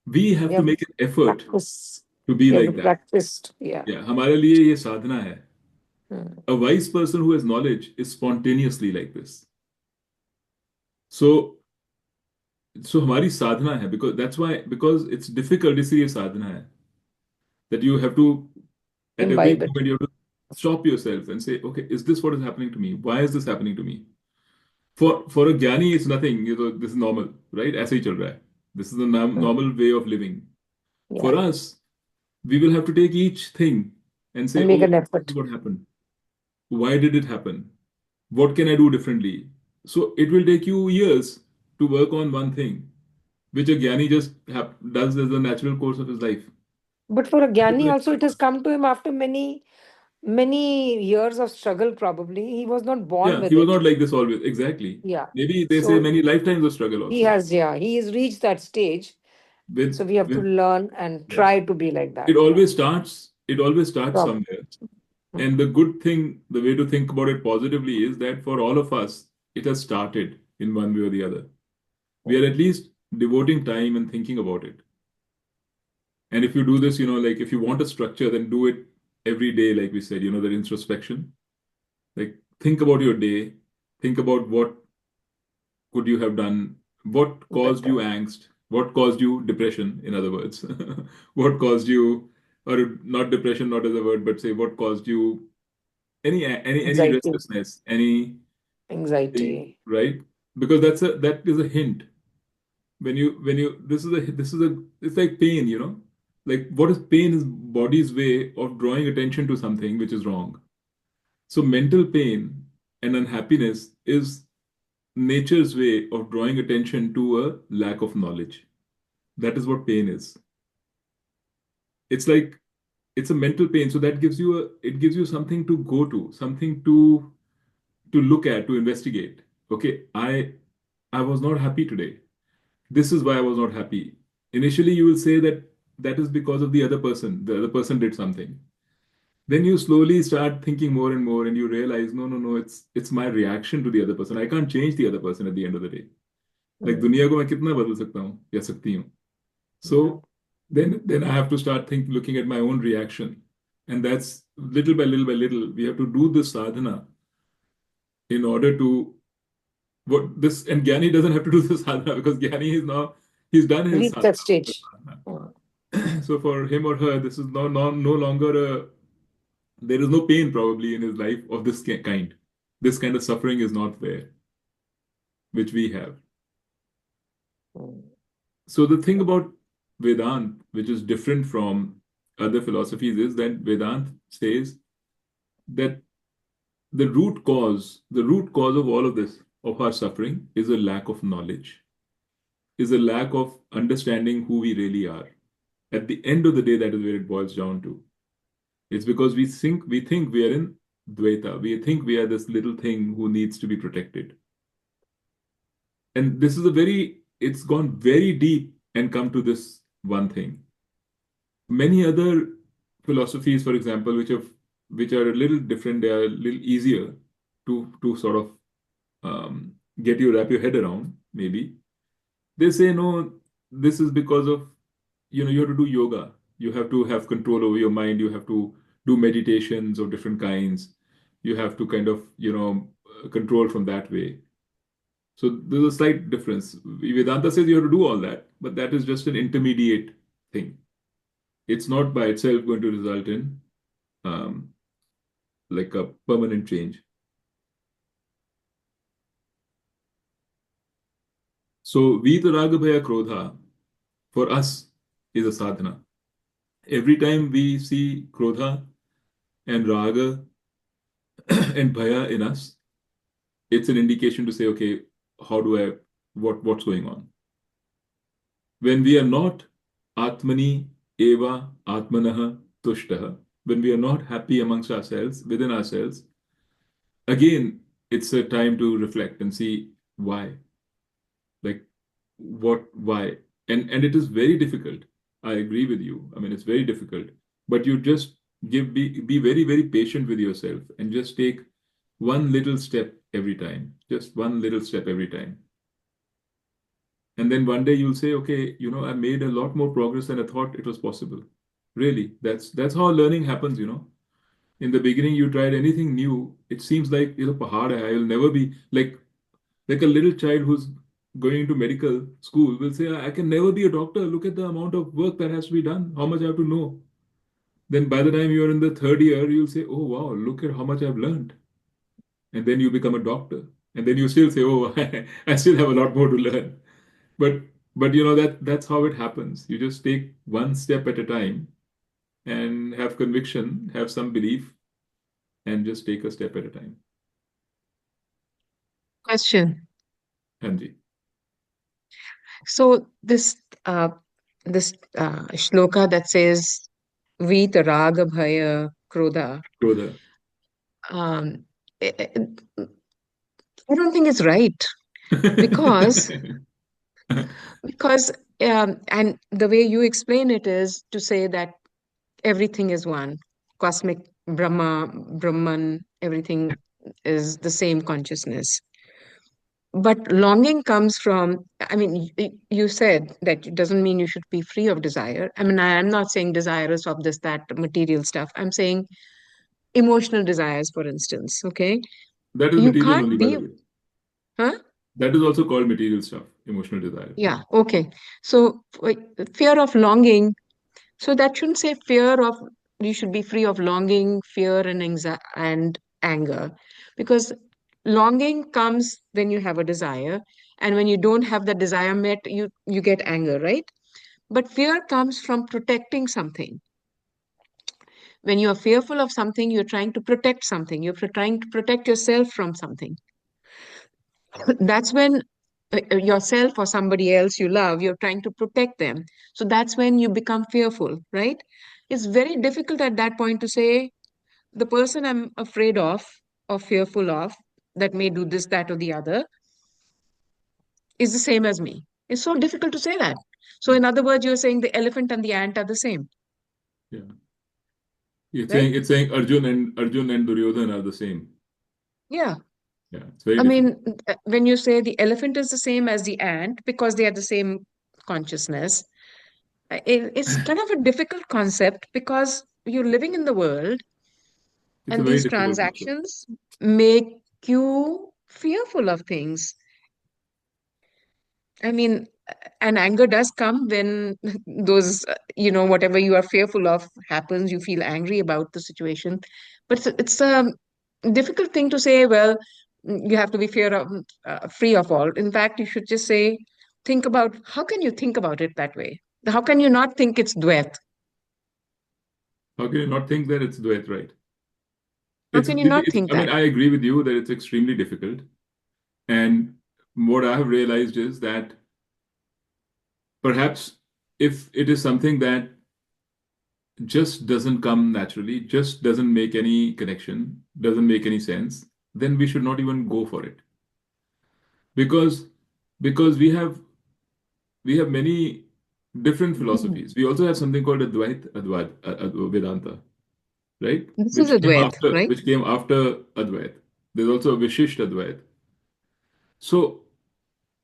S1: we have
S5: You
S1: to
S5: have
S1: make an effort
S5: practice.
S1: to be
S5: You have
S1: like
S5: to
S1: that.
S5: practice. Yeah.
S1: Yeah, हमारे लिए ये साधना है.
S5: Hmm.
S1: A wise person who has knowledge is spontaneously like this. So हमारी साधना है, because it's difficult, इसलिए साधना है. That you have to, at every
S5: Imbibe it.
S1: moment, you have to stop yourself and say, okay, is this what is happening to me? Why is this happening to me? For a jnani, it's nothing. This is normal, right? ऐसे ही चल रहा है. This is the normal way of living. For
S5: Yeah.
S1: us, we will have to take each thing and say,
S5: And make
S1: oh,
S5: an
S1: this is
S5: effort.
S1: what happened. Why did it happen? What can I do differently? So it will take you years to work on one thing, which a jnani just does as a natural course of his life.
S5: But for a Gyani also, it has come to him after many many years of struggle probably. He was not born
S1: Yeah,
S5: with
S1: he was
S5: it.
S1: not like this always. Exactly.
S5: Yeah.
S1: Maybe they say
S5: So
S1: many lifetimes of struggle
S5: he
S1: also.
S5: has reached that stage.
S1: With
S5: So we have to
S1: with
S5: learn and
S1: yeah.
S5: try to be like
S1: It
S5: that.
S1: always starts. It always starts
S5: Prob-
S1: somewhere. And the good thing, the way to think about it positively is that for all of us, it has started in one way or the other. We are at least devoting time and thinking about it. And if you do this, like if you want a structure, then do it every day, like we said, that introspection. Like think about your day, think about what could you have done, what caused you
S5: Better.
S1: angst, what caused you depression, in other words, what caused you, or not depression, not as a word, but say what caused you any
S5: Anxiety.
S1: restlessness, anything,
S5: Anxiety.
S1: right? Because that is a hint. When you this is a it's like pain, like what is pain is body's way of drawing attention to something which is wrong. So mental pain and unhappiness is nature's way of drawing attention to a lack of knowledge. That is what pain is. It's like it's a mental pain. So that gives you something to go to, something to look at, to investigate. Okay, I was not happy today. This is why I was not happy. Initially, you will say that that is because of the other person. The other person did something. Then you slowly start thinking more and more, and you realize, no, no, no, it's my reaction to the other person. I can't change the other person at the end of the day. Like दुनिया को मैं कितना बदल सकता हूँ या सकती हूँ. So then I have to start looking at my own reaction, and that's little by little by little. We have to do this sadhana in order to what this and Gyani doesn't have to do this sadhana because Gyani is now he's done his
S5: Reach that
S1: sadhana.
S5: stage.
S1: So for him or her, this is no longer there is no pain probably in his life of this kind. This kind of suffering is not there, which we have. So the thing about Vedant, which is different from other philosophies, is that Vedant says that the root cause of all of this, of our suffering, is a lack of knowledge, is a lack of understanding who we really are. At the end of the day, that is where it boils down to. It's because we think we are in Dvaita. We think we are this little thing who needs to be protected. And it's gone very deep and come to this one thing. Many other philosophies, for example, which are a little different, they are a little easier to sort of wrap your head around, maybe. They say, no, this is because of, you have to do yoga. You have to have control over your mind. You have to do meditations of different kinds. You have to kind of, control from that way. So there's a slight difference. Vedanta says you have to do all that, but that is just an intermediate thing. It's not by itself going to result in like a permanent change. So Vitaraga Bhaya Krodha for us is a sadhana. Every time we see Krodha and Raga and Bhaya in us, it's an indication to say, okay, what's going on? When we are not Atmani Eva Atmanaha Tushtaha, when we are not happy amongst ourselves, within ourselves, again, it's a time to reflect and see why. Like, why? And it is very difficult. I agree with you. I mean, it's very difficult. But you just be very, very patient with yourself and just take one little step every time. Just one little step every time. And then one day you'll say, okay, I made a lot more progress than I thought it was possible. Really, that's how learning happens, In the beginning, you tried anything new. It seems like, pahad hai, I will never be like a little child who's going into medical school will say, I can never be a doctor. Look at the amount of work that has to be done, how much I have to know. Then by the time you're in the third year, you'll say, oh, wow, look at how much I've learned. And then you become a doctor. And then you still say, oh, I still have a lot more to learn. But that's how it happens. You just take one step at a time and have conviction, have some belief, and just take a step at a time.
S3: Question.
S1: Hanji.
S3: So this shloka that says Vita Raga Bhaya krodha,
S1: Krodha.
S3: um, I I don't think it's right because because and the way you explain it is to say that everything is one, cosmic Brahman, everything is the same consciousness. But longing comes from, I mean, you said that it doesn't mean you should be free of desire. I mean, I'm not saying desirous of this, that material stuff. I'm saying emotional desires, for instance. Okay.
S1: That is
S3: You
S1: material
S3: can't
S1: only, by
S3: be,
S1: the way.
S3: huh?
S1: That is also called material stuff, emotional desire.
S3: Yeah. Okay. So fear of longing. So that shouldn't say fear of, you should be free of longing, fear, and anxiety and anger, because longing comes when you have a desire, and when you don't have the desire met, you get anger, right? But fear comes from protecting something. When you are fearful of something, you're trying to protect something. You're trying to protect yourself from something. That's when yourself or somebody else you love, you're trying to protect them. So that's when you become fearful, right? It's very difficult at that point to say, the person I'm afraid of or fearful of, that may do this, that, or the other, is the same as me. It's so difficult to say that. So, in other words, you're saying the elephant and the ant are the same,
S1: Yeah. It's
S3: right?
S1: saying Arjun and Duryodhan are the same.
S3: Yeah.
S1: Yeah, it's very
S3: I
S1: difficult.
S3: mean, when you say the elephant is the same as the ant because they are the same consciousness, it's kind of a difficult concept because you're living in the world
S1: It's a
S3: and
S1: very
S3: these
S1: difficult concept.
S3: transactions make you fearful of things. I mean, and anger does come when those, whatever you are fearful of happens, you feel angry about the situation. But it's a difficult thing to say, well, you have to be free of all. In fact, you should just say, think about, how can you think about it that way? How can you not think it's Dvait?
S1: How can you not think that it's Dvait, right?
S3: How can you not think
S1: I mean,
S3: that?
S1: I agree with you that it's extremely difficult. And what I have realized is that perhaps if it is something that just doesn't come naturally, just doesn't make any connection, doesn't make any sense, then we should not even go for it. Because we have many different philosophies. We also have something called Vedanta, right?
S3: This is a Dvait, right?
S1: Which came after Advait. There's also a Vishisht Advait. So,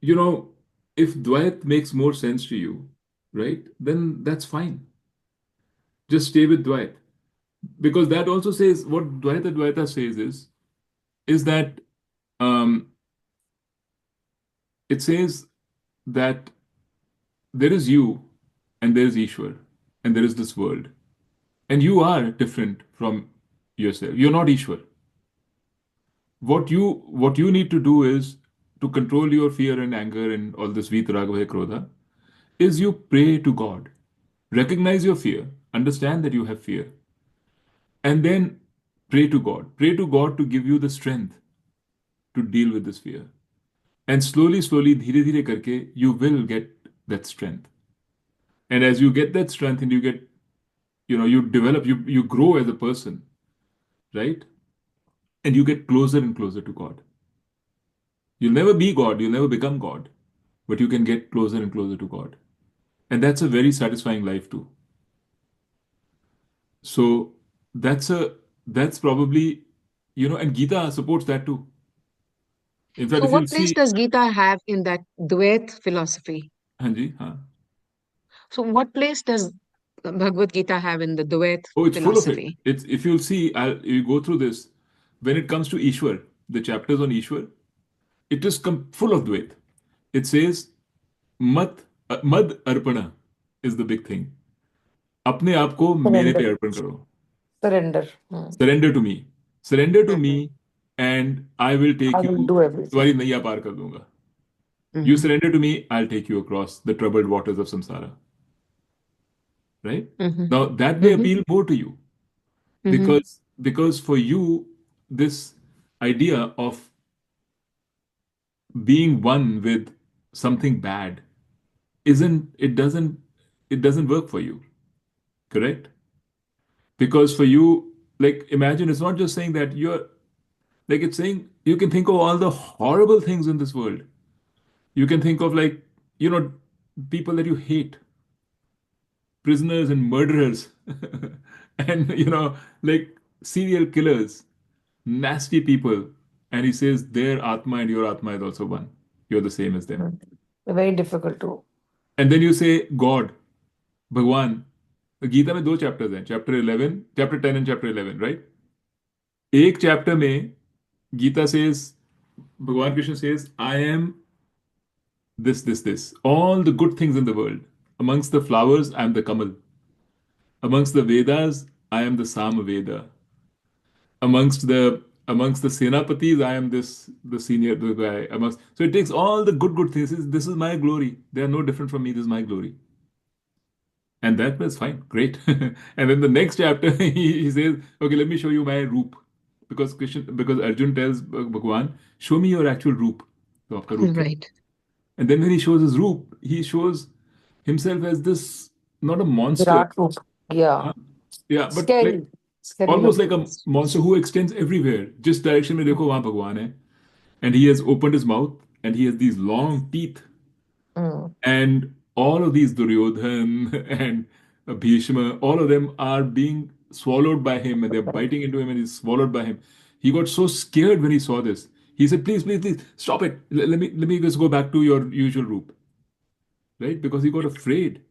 S1: you know, if Dvait makes more sense to you, right, then that's fine. Just stay with Dvait. Because that also says what Dvaita Dvaita says is that um, it says that there is you and there is Ishwar and there is this world. And you are different from yourself. You're not Ishwar. What you need to do is to control your fear and anger and all this vitaragavaya krodha is you pray to God. Recognize your fear, understand that you have fear, and then pray to God. Pray to God to give you the strength to deal with this fear. And slowly, slowly, dhire dhire karke, you will get that strength. And as you get that strength and you develop, you grow as a person, right? And you get closer and closer to God. You'll never be God, you'll never become God, but you can get closer and closer to God. And that's a very satisfying life too. So that's a that's probably, and Gita supports that too. In fact,
S3: So,
S1: if you'll
S3: what place
S1: see,
S3: does Gita have in that Dvait philosophy?
S1: Hanji, huh?
S3: So, what place does Bhagavad Gita have in the Dvait
S1: Oh, it's full of it.
S3: philosophy?
S1: It's if you'll see, you go through this. When it comes to Ishwar, the chapters on Ishwar, it is full of Dvait. It says, Mad Arpana is the big thing. अपने आप को मेरे पे
S5: Surrender.
S1: अर्पण करो.
S5: Surrender.
S1: Surrender to me. Surrender to me, and I will
S5: I
S1: take
S5: will
S1: you.
S5: do everything.
S1: तुम्हारी नैया पार कर दूंगा. You
S3: Mm-hmm.
S1: surrender to me, I'll take you across the troubled waters of samsara. Right?
S3: Mm-hmm.
S1: Now that may
S3: Mm-hmm.
S1: appeal more to you
S3: Mm-hmm.
S1: because for you this idea of being one with something bad isn't it doesn't work for you, correct? Because for you like imagine it's not just saying that you're like it's saying you can think of all the horrible things in this world. You can think of like, you know, people that you hate, prisoners and murderers, and like serial killers, nasty people. And he says their Atma and your Atma is also one. You're the same as them.
S5: Mm. Very difficult to.
S1: And then you say God, Bhagwan. Gita में दो chapters हैं, chapter 11, chapter 10 and chapter 11, right? एक chapter में Gita says, भगवान Krishna says, I am this all the good things in the world. Amongst the flowers I am the kamal, amongst the Vedas I am the Samaveda, amongst the Senapatis I am the senior the guy, amongst, so it takes all the good things. This is my glory, they are no different from me, this is my glory. And that was fine, great. And then the next chapter, he says, okay, let me show you my roop. Because Arjun tells Bhagwan, show me your actual roop. तो आपका रूप क्या है?
S3: Right.
S1: And then when he shows his roop, he shows himself as this, not a monster.
S5: Virat Roop. Yeah.
S1: Yeah, but
S5: Scary.
S1: like
S5: Scary
S1: almost like
S5: looking.
S1: a monster who extends everywhere. जिस direction में देखो वहाँ भगवान है. And he has opened his mouth and he has these long teeth.
S5: Mm.
S1: And all of these Duryodhan and Bhishma, all of them are being swallowed by him and they're biting into him and he's swallowed by him. He got so scared when he saw this. He said, please, stop it. Let me just go back to your usual roop. Right? Because he got afraid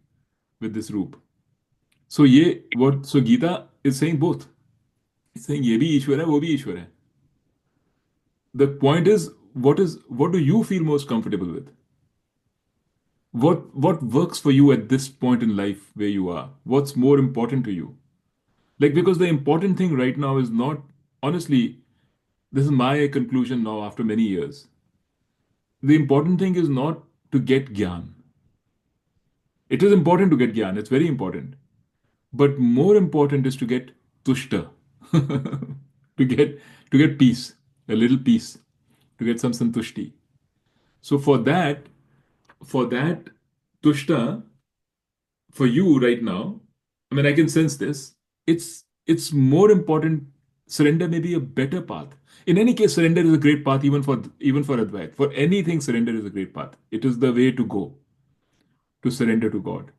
S1: with this roop. So Gita is saying both. It's saying ये भी ईश्वर है, वो भी ईश्वर है. The point is, what do you feel most comfortable with? What works for you at this point in life where you are? What's more important to you? Like, because the important thing right now is not, honestly, this is my conclusion now after many years. The important thing is not to get gyan. It is important to get gyan, it's very important. But more important is to get tushta. to get peace, a little peace, to get some santushti. So for that tushta, for you right now, I mean, I can sense this. It's more important. Surrender may be a better path. In any case, surrender is a great path, even for Advait. For anything, surrender is a great path. It is the way to go, to surrender to God.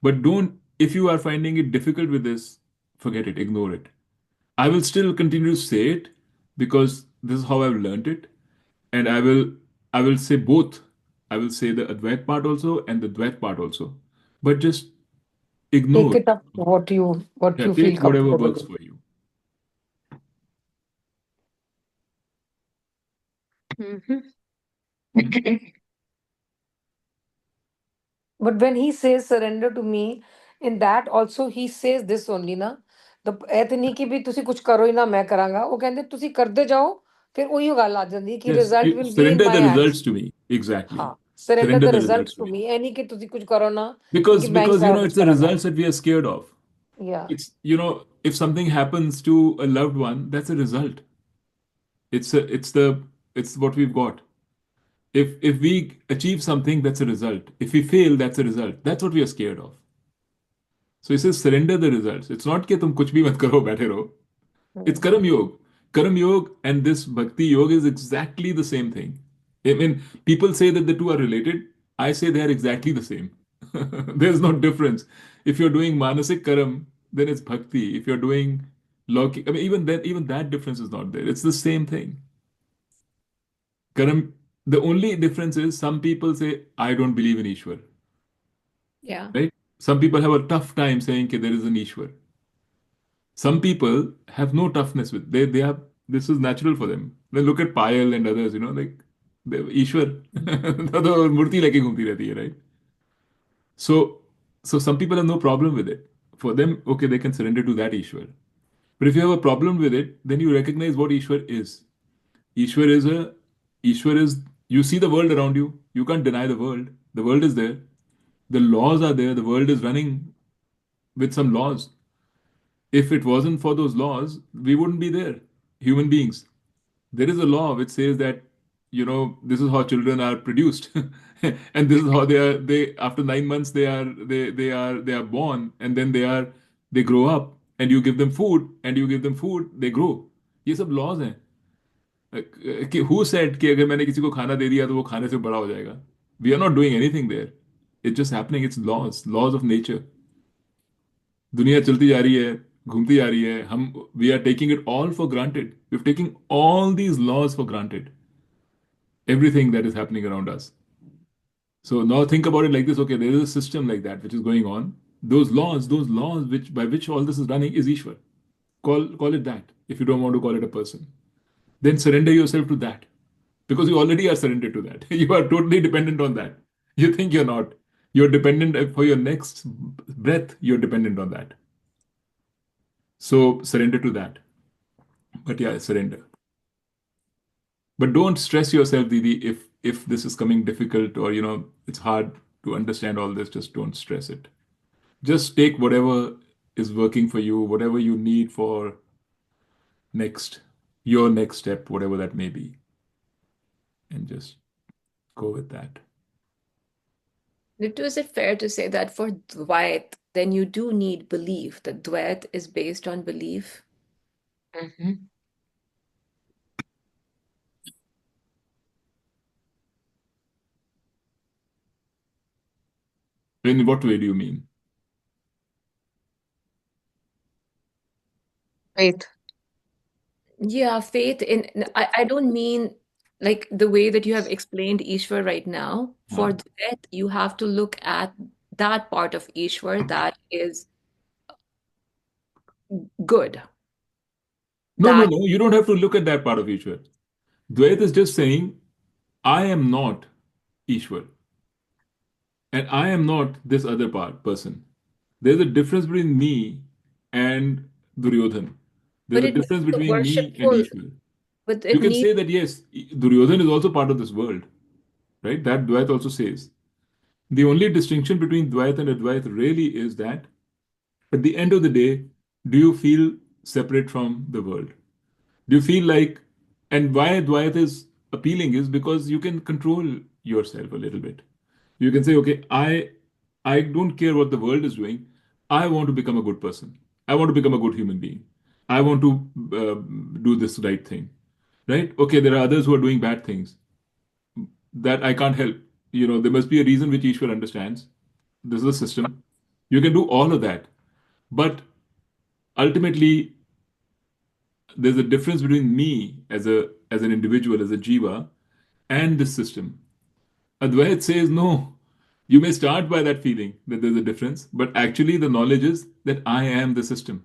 S1: But don't, if you are finding it difficult with this, forget it, ignore it. I will still continue to say it because this is how I've learned it. And I will say both. I will say the Advait part also and the Dvait part also. But just ignore.
S5: Take it up what you
S1: Yeah,
S5: feel
S1: take whatever
S5: comfortable
S1: works
S5: with.
S1: for you.
S3: Mhm.
S5: But when he says surrender to me, in that also he says this only ना, the ਇਹ ਨਹੀਂ ਕਿ ਵੀ ਤੁਸੀਂ ਕੁਝ ਕਰੋ ਹੀ ਨਾ ਮੈਂ ਕਰਾਂਗਾ, ਉਹ ਕਹਿੰਦੇ ਤੁਸੀਂ ਕਰਦੇ ਜਾਓ, ਫਿਰ ਉਹੀ ਗੱਲ ਆ ਜਾਂਦੀ ਹੈ ਕਿ
S1: Yes,
S5: result
S1: you
S5: will be in
S1: surrender
S5: my
S1: the
S5: hands.
S1: results to me. Exactly.
S5: ਹਾਂ, surrender
S1: Surrender
S5: the
S1: the
S5: results
S1: results to
S5: to
S1: me.
S5: me, ਇਹ ਨਹੀਂ ਕਿ ਤੁਸੀਂ ਕੁਝ ਕਰੋ ਨਾ
S1: Because
S5: ਕਿਉਂਕਿ ਮੈਂ ਹੀ
S1: because
S5: ਸਾਰਾ ਕੁਝ
S1: it's the
S5: ਕਰਾਂਗਾ.
S1: results that we are scared of.
S5: Yeah.
S1: It's if something happens to a loved one, that's a result. It's what we've got. If we achieve something, that's a result. If we fail, that's a result. That's what we are scared of. So he says surrender the results. It's not कि तुम कुछ भी मत करो बैठे रहो. It's
S5: Mm.
S1: Karam Yoga. Karam Yoga and this Bhakti Yoga is exactly the same thing. I mean, people say that the two are related. I say they are exactly the same. There's no difference. If you're doing Manasik Karam, then it's Bhakti. If you're doing Lokik, I mean, even that difference is not there. It's the same thing. Karam, the only difference is some people say, I don't believe in Ishwar.
S6: Yeah.
S1: Right? Some people have a tough time saying that there is an Ishwar. Some people have no toughness with they have this is natural for them. Then look at Payal and others, like they Ishwar. तो मूर्ति लेके घूमती रहती है, right? So some people have no problem with it. For them, okay, they can surrender to that Ishwar. But if you have a problem with it, then you recognize what Ishwar is. Ishwar is a Ishwar is you see the world around you. You can't deny the world. The world is there. The laws are there. The world is running with some laws. If it wasn't for those laws, we wouldn't be there, human beings. There is a law which says that, this is how children are produced. And this is how they after 9 months they are born and then they grow up and you give them food, they grow. ये सब laws हैं. Who said कि अगर मैंने किसी को खाना दे दिया तो वो खाने से बड़ा हो जाएगा? We are not doing anything there. It's just happening. It's laws of nature. दुनिया चलती जा रही है, घूमती जा रही है. हम We are taking it all for granted. We're taking all these laws for granted. Everything that is happening around us. So now think about it like this. Okay, there is a system like that which is going on. Those laws which by which all this is running is Ishwar. Call it that if you don't want to call it a person. Then surrender yourself to that. Because you already are surrendered to that. You are totally dependent on that. You think you're not. You're dependent for your next breath, you're dependent on that. So surrender to that. But yeah, surrender. But don't stress yourself, Didi, if this is coming difficult or it's hard to understand all this, just don't stress it. Just take whatever is working for you, whatever you need for your next step, whatever that may be. And just go with that.
S6: Ritu, is it fair to say that for Dvait, then you do need belief, that Dvait is based on belief?
S3: Mhm.
S1: In what way do you mean?
S3: Faith.
S6: Yeah, faith in, I don't mean like the way that you have explained Ishwar right now. For Dvait, you have to look at that part of Ishwar that is good.
S1: No.
S6: That,
S1: You don't have to look at that part of Ishwar. Dvait is just saying, I am not Ishwar. And I am not this other person. There's a difference between me and Duryodhan.
S6: but
S1: There's a
S6: it needs
S1: difference
S6: the
S1: between me and
S6: worshipful,
S1: Ishwar.
S6: but
S1: You
S6: it
S1: can
S6: needs,
S1: say that, yes, Duryodhan is also part of this world, right? That Dvait also says. The only distinction between Dvait and Advait really is that at the end of the day, do you feel separate from the world? Do you feel like, and why Dvait is appealing is because you can control yourself a little bit. You can say, okay, I don't care what the world is doing. I want to become a good person. I want to become a good human being. I want to do this right thing, right? Okay, there are others who are doing bad things that I can't help. There must be a reason which Ishwar understands. This is a system. You can do all of that, but ultimately, there's a difference between me as an individual, as a jiva, and this system. Advait says, no, you may start by that feeling that there's a difference, but actually the knowledge is that I am the system.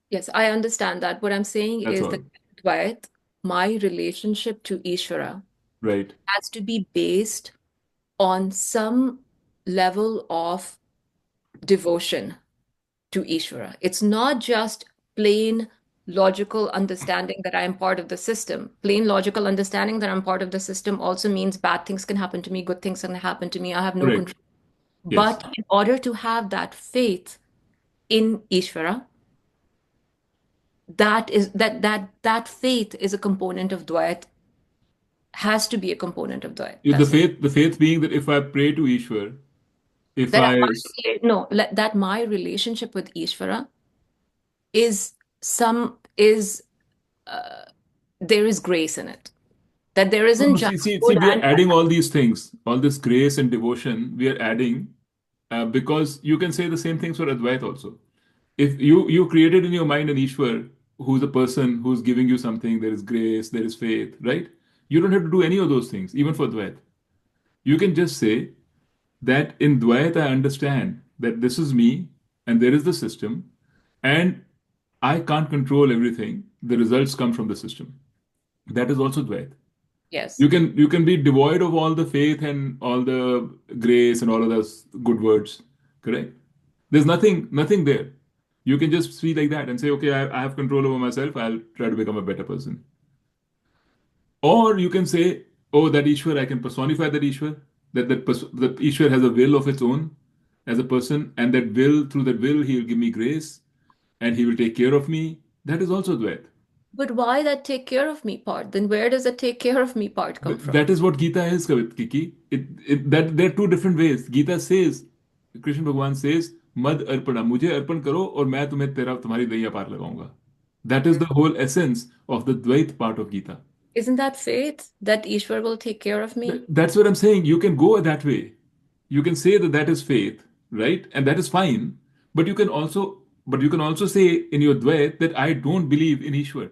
S6: yes, I understand that. What I'm saying
S1: That's
S6: is
S1: all.
S6: that Dvait, my relationship to Ishvara
S1: Right.
S6: has to be based on some level of devotion to Ishvara. It's not just plain logical understanding that I am part of the system. Plain logical understanding that I'm part of the system also means bad things can happen to me, good things can happen to me. I have no
S1: Correct.
S6: control.
S1: Yes.
S6: But in order to have that faith in Ishvara, that faith is a component of Dvait, has to be a component of Dvait.
S1: The
S6: That's it.
S1: faith being that if I pray to Ishwar, if
S6: That
S1: I,
S6: that my relationship with Ishvara is some is there is grace in it. That there
S1: no,
S6: isn't
S1: no,
S6: just
S1: see,
S6: good
S1: we are
S6: and
S1: adding all these things, all this grace and devotion, we are adding because you can say the same things for Advait also. If you created in your mind an Ishwar who's a person who's giving you something, there is grace, there is faith, right? You don't have to do any of those things, even for Dvait. You can just say that in Dvait I understand that this is me and there is the system, and I can't control everything. The results come from the system. That is also Dvait.
S6: yes.
S1: You can be devoid of all the faith and all the grace and all of those good words, correct? There's nothing there. You can just be like that and say, okay, I have control over myself. I'll try to become a better person. Or you can say, oh, that Ishwar, I can personify that Ishwar. That Ishwar has a will of its own as a person, and that will, through that will, he will give me grace and he will take care of me. That is also Dvait.
S6: But why that take care of me part? Then where does the take care of me part come from?
S1: That is what Gita is, Kiki. That there are two different ways. Gita says, Krishna Bhagavan says, मद अर्पणा, मुझे अर्पण करो और मैं तुम्हारी दैया पार लगाऊंगा. That is the whole essence of the Dvait part of Gita.
S6: Isn't that faith that Ishwar will take care of me?
S1: That's what I'm saying. You can go that way. You can say that that is faith, right? And that is fine. But you can also say in your Dvait that I don't believe in Ishwar,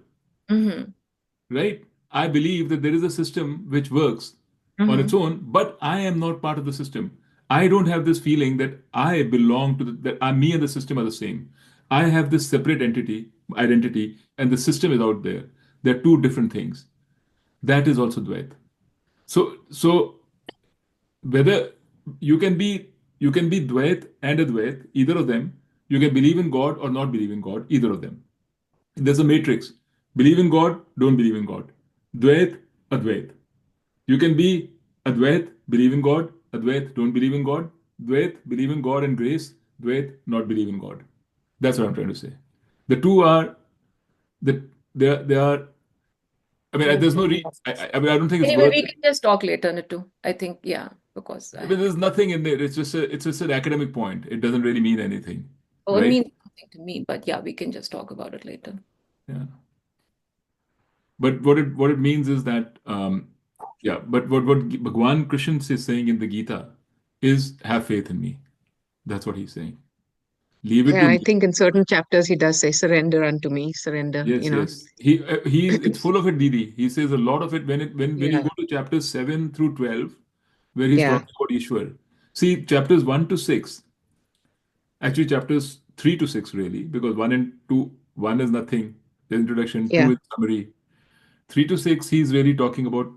S6: Mm-hmm.
S1: right? I believe that there is a system which works on its
S6: Mm-hmm.
S1: own, but I am not part of the system. I don't have this feeling that I belong to me and the system are the same. I have this separate identity, and the system is out there. They're two different things. That is also Dvait. So whether you can be Dvait and Advait, either of them. You can believe in God or not believe in God, either of them. There's a matrix. Believe in God, don't believe in God. Dvait, Advait. You can be Advait, believe in God. Advait, don't believe in God. Dvait, believe in God and grace. Dvait, not believe in God. That's what I'm trying to say. The two are the they are. I mean, there's no I mean, I don't think it's
S6: Anyway,
S1: worth.
S6: we can just talk later, Nitu. I think, yeah, because
S1: I mean, there's nothing in there. It's just an academic point. It doesn't really mean anything,
S6: it
S1: right?
S6: means something to me, but yeah, we can just talk about it later.
S1: Yeah. But what it means is that yeah. But what Bhagwan Krishna is saying in the Gita is have faith in me. That's what he's saying. Leave it
S3: Yeah,
S1: to
S3: I
S1: me.
S3: think in certain chapters he does say, surrender unto me, surrender,
S1: Yes, yes. It's full of it, Didi. He says a lot of it when you
S3: Yeah,
S1: go to chapters 7 through 12, where he's
S3: yeah,
S1: talking about Ishwar. See, chapters 1 to 6, actually chapters 3 to 6 really, because 1 and 2, 1 is nothing, the introduction,
S3: yeah.
S1: 2 is summary. 3 to 6, he's really talking about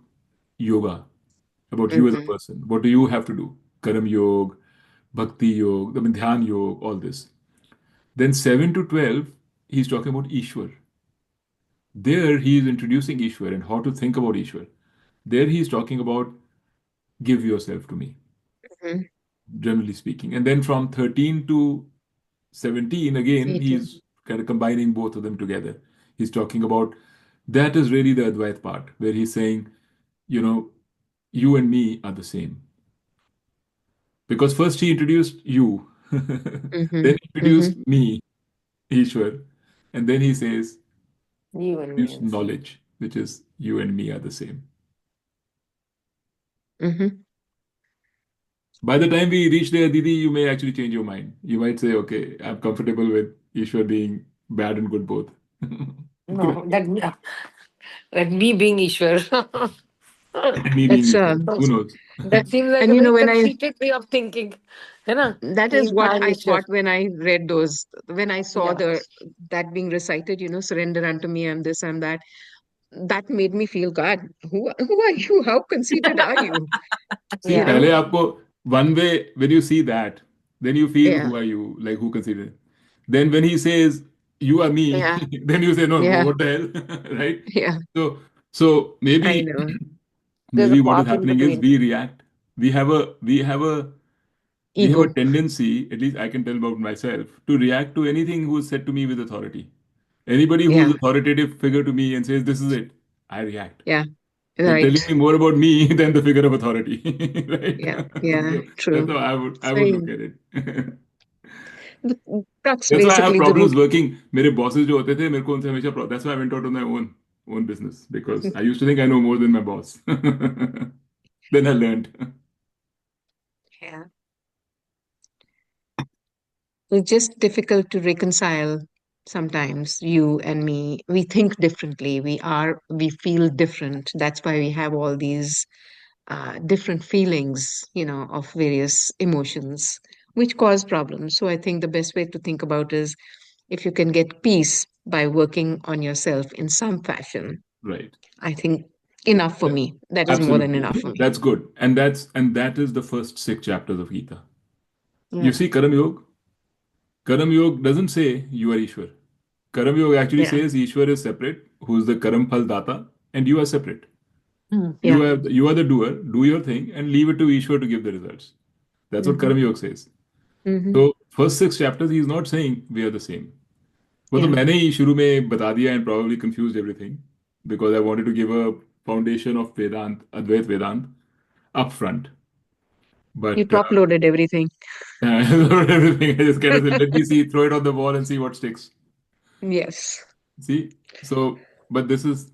S1: yoga, about you as a
S3: Hmm.
S1: person. What do you have to do? Karam Yoga, Bhakti Yoga, I mean, Dhyan Yoga, all this. Then 7 to 12, he's talking about Ishwar. There, he is introducing Ishwar and how to think about Ishwar. There, he is talking about give yourself to me,
S3: Hmm.
S1: generally speaking. And then from 13 to 17, again,
S3: Me too.
S1: he's kind of combining both of them together. He's talking about that is really the Advait part, where he's saying, you know, you and me are the same. Because first he introduced you,
S3: Hmm.
S1: then he
S3: Hmm.
S1: introduced me, Ishwar, and then he says,
S5: You and me
S1: introduced
S5: are the same.
S1: knowledge, which is you and me are the same.
S3: Hmm.
S1: By the time we reach there, Didi, you may actually change your mind. You might say, okay, I'm comfortable with Ishwar being bad and good both.
S5: No, that me being Ishwar.
S1: And me being
S3: That's
S1: Ishwar. Who knows?
S5: That seems like
S3: and
S5: a
S3: you know
S5: very
S3: when I
S5: conceited way of thinking. है ना?
S3: that
S5: कि
S3: is what
S5: इंसान
S3: I
S5: Ishwar.
S3: thought when I read those, when I saw
S5: Yeah.
S3: the that being recited, surrender unto me, I'm this, I'm that. That made me feel, God, who are you? How conceited are you?
S1: See,
S3: You
S5: Yeah.
S3: know?
S1: पहले आपको one way, when you see that, then you feel
S3: Yeah,
S1: who are you, like who consider. Then when he says you are me,
S3: yeah,
S1: then you say no,
S3: yeah,
S1: what the hell, right?
S3: yeah.
S1: So
S3: I
S1: maybe
S3: know.
S5: There's a
S1: maybe what is
S5: path in
S1: happening is
S5: between.
S1: we react. We have a
S3: Ego.
S1: tendency, at least I can tell about myself, to react to anything who is said to me with authority. Anybody who is
S3: Yeah,
S1: authoritative figure to me and says this is it, I react.
S3: yeah.
S1: They're telling
S3: Right.
S1: me more about me than the figure of authority, right?
S3: Yeah, yeah.
S1: So that's
S3: True.
S1: how I would look
S3: Same.
S1: at it.
S3: That's
S1: That's why I have
S3: basically the
S1: problems
S3: root.
S1: working. मेरे bosses जो होते थे मेरे को उनसे हमेशा that's why I went out on my own business because I used to think I know more than my boss. Then I learned.
S3: Yeah. It's just difficult to reconcile sometimes, you and me. We think differently. We feel different. That's why we have all these different feelings, of various emotions, which cause problems. So I think the best way to think about is if you can get peace by working on yourself in some fashion.
S1: Right.
S3: I think enough for me. That is more than enough
S1: Absolutely.
S3: for me.
S1: That's good. And that is the first 6 chapters of Gita. You
S3: Yeah.
S1: see Karam Yoga? Karam Yoga doesn't say you are Ishwar. Karam Yoga actually
S3: Yeah.
S1: says Ishwar is separate, who is the Karam Phal Data, and you are separate.
S3: Yeah.
S1: You are the doer, do your thing, and leave it to Ishwar to give the results. That's what
S3: Hmm.
S1: Karam Yoga says.
S3: Hmm.
S1: So first 6 chapters, he's not saying we are the same. वो तो
S3: Yeah.
S1: मैंने ही शुरू में बता दिया and probably confused everything because I wanted to give a foundation of Vedant, Advait Vedant, up front. But
S3: You top loaded everything.
S1: everything, I just kind of said, let me see, throw it on the wall and see what sticks.
S3: Yes.
S1: See, so but this is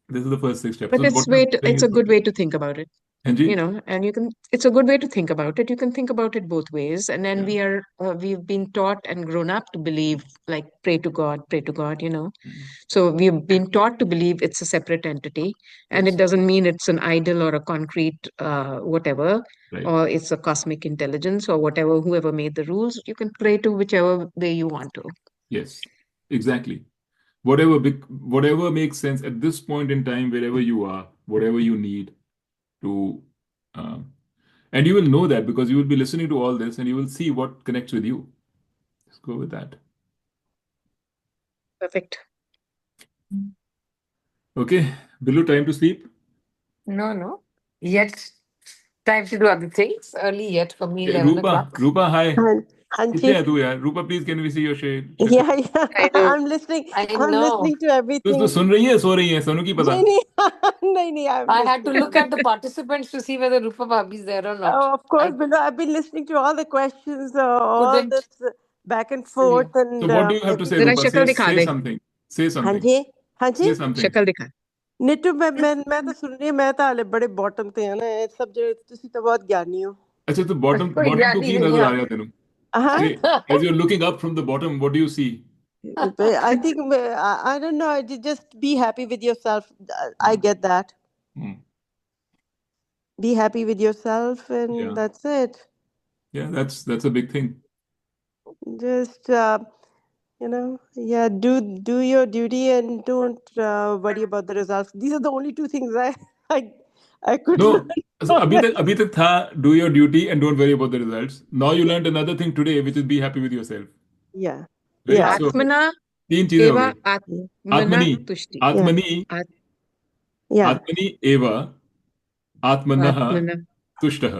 S1: the first 6 steps.
S3: But
S1: So what you're saying
S3: it's
S1: is
S3: a good way to think about it.
S1: Anji?
S3: And it's a good way to think about it. You can think about it both ways. And then
S1: Yeah.
S3: we've been taught and grown up to believe, like, pray to God,
S1: Mm.
S3: So we've been taught to believe it's a separate entity, and
S1: Yes.
S3: it doesn't mean it's an idol or a concrete whatever,
S1: Right.
S3: or it's a cosmic intelligence or whatever, whoever made the rules. You can pray to whichever way you want to.
S1: Yes. Exactly. Whatever makes sense at this point in time, wherever you are, whatever you need to, uh, and you will know that because you will be listening to all this and you will see what connects with you. Let's go with that.
S3: Perfect.
S1: Okay, Billu, time to sleep.
S5: No. Yet time to do other things. Early yet for me, 11 o'clock.
S1: Rupa, hi.
S7: Hanji.
S1: कितने है तू यार? Rupa, please can we see your shade?
S7: Yeah,
S3: I know.
S7: I'm listening.
S5: I
S7: I'm
S5: know.
S7: listening to everything.
S1: तू सुन रही है सो रही है सोनू की पता?
S7: नहीं, I'm
S5: I had to
S7: listening.
S5: look at the participants to see whether Rupa Bhabhi is there or not.
S7: Oh, of course,
S5: I
S7: Billu, I've been listening to all the questions, all
S5: couldn't
S7: this back and
S5: see.
S7: forth,
S1: So
S7: and
S1: what do you have to say,
S3: जरा
S1: Rupa?
S3: शक्ल दिखा
S1: Say
S3: दे.
S1: something. Say something.
S7: Hanji,
S1: Say something.
S3: शक्ल दिखा.
S7: ਨੀਟੂ ਮੈਂ ਤਾਂ ਸੁਣ ਰਹੀ ਹਾਂ ਮੈਂ ਤਾਂ ਹਾਲੇ ਬੜੇ ਬਾਟਮ ਤੇ ਆ ਨਾ ਇਹ ਸਭ ਜਿਹੜੇ ਤੁਸੀਂ ਤਾਂ ਬਹੁਤ ਗਿਆਨੀ ਹੋ
S1: अच्छा तो bottom
S5: कोई
S1: to
S5: ज्ञानी
S1: की
S5: नहीं
S1: नजर आ
S5: है।
S1: रहा तेनू?
S7: हाँ
S1: Say, as you're looking up from the bottom, what do you see?
S7: I think I don't know just be happy with yourself. I get that.
S1: Hmm.
S7: Be happy with yourself and
S1: Yeah.
S7: that's it.
S1: Yeah, that's a big thing.
S7: Just do your duty and don't worry about the results. These are the only two things I could
S1: No,
S7: learn
S1: so
S7: from it.
S1: अभी तक था do your duty and don't worry about the results. Now you learned another thing today, which is be happy with yourself.
S7: Yeah.
S1: Right?
S7: Yeah.
S1: So
S3: आत्मना
S1: तीन चीजें हो
S3: एवा
S1: गई.
S3: आत्मना
S1: आत्मनि,
S3: तुष्टि.
S1: आत्मनि,
S7: Yeah.
S1: आत्मनि एव, आत्मनः
S3: आत्मना.
S1: तुष्टः.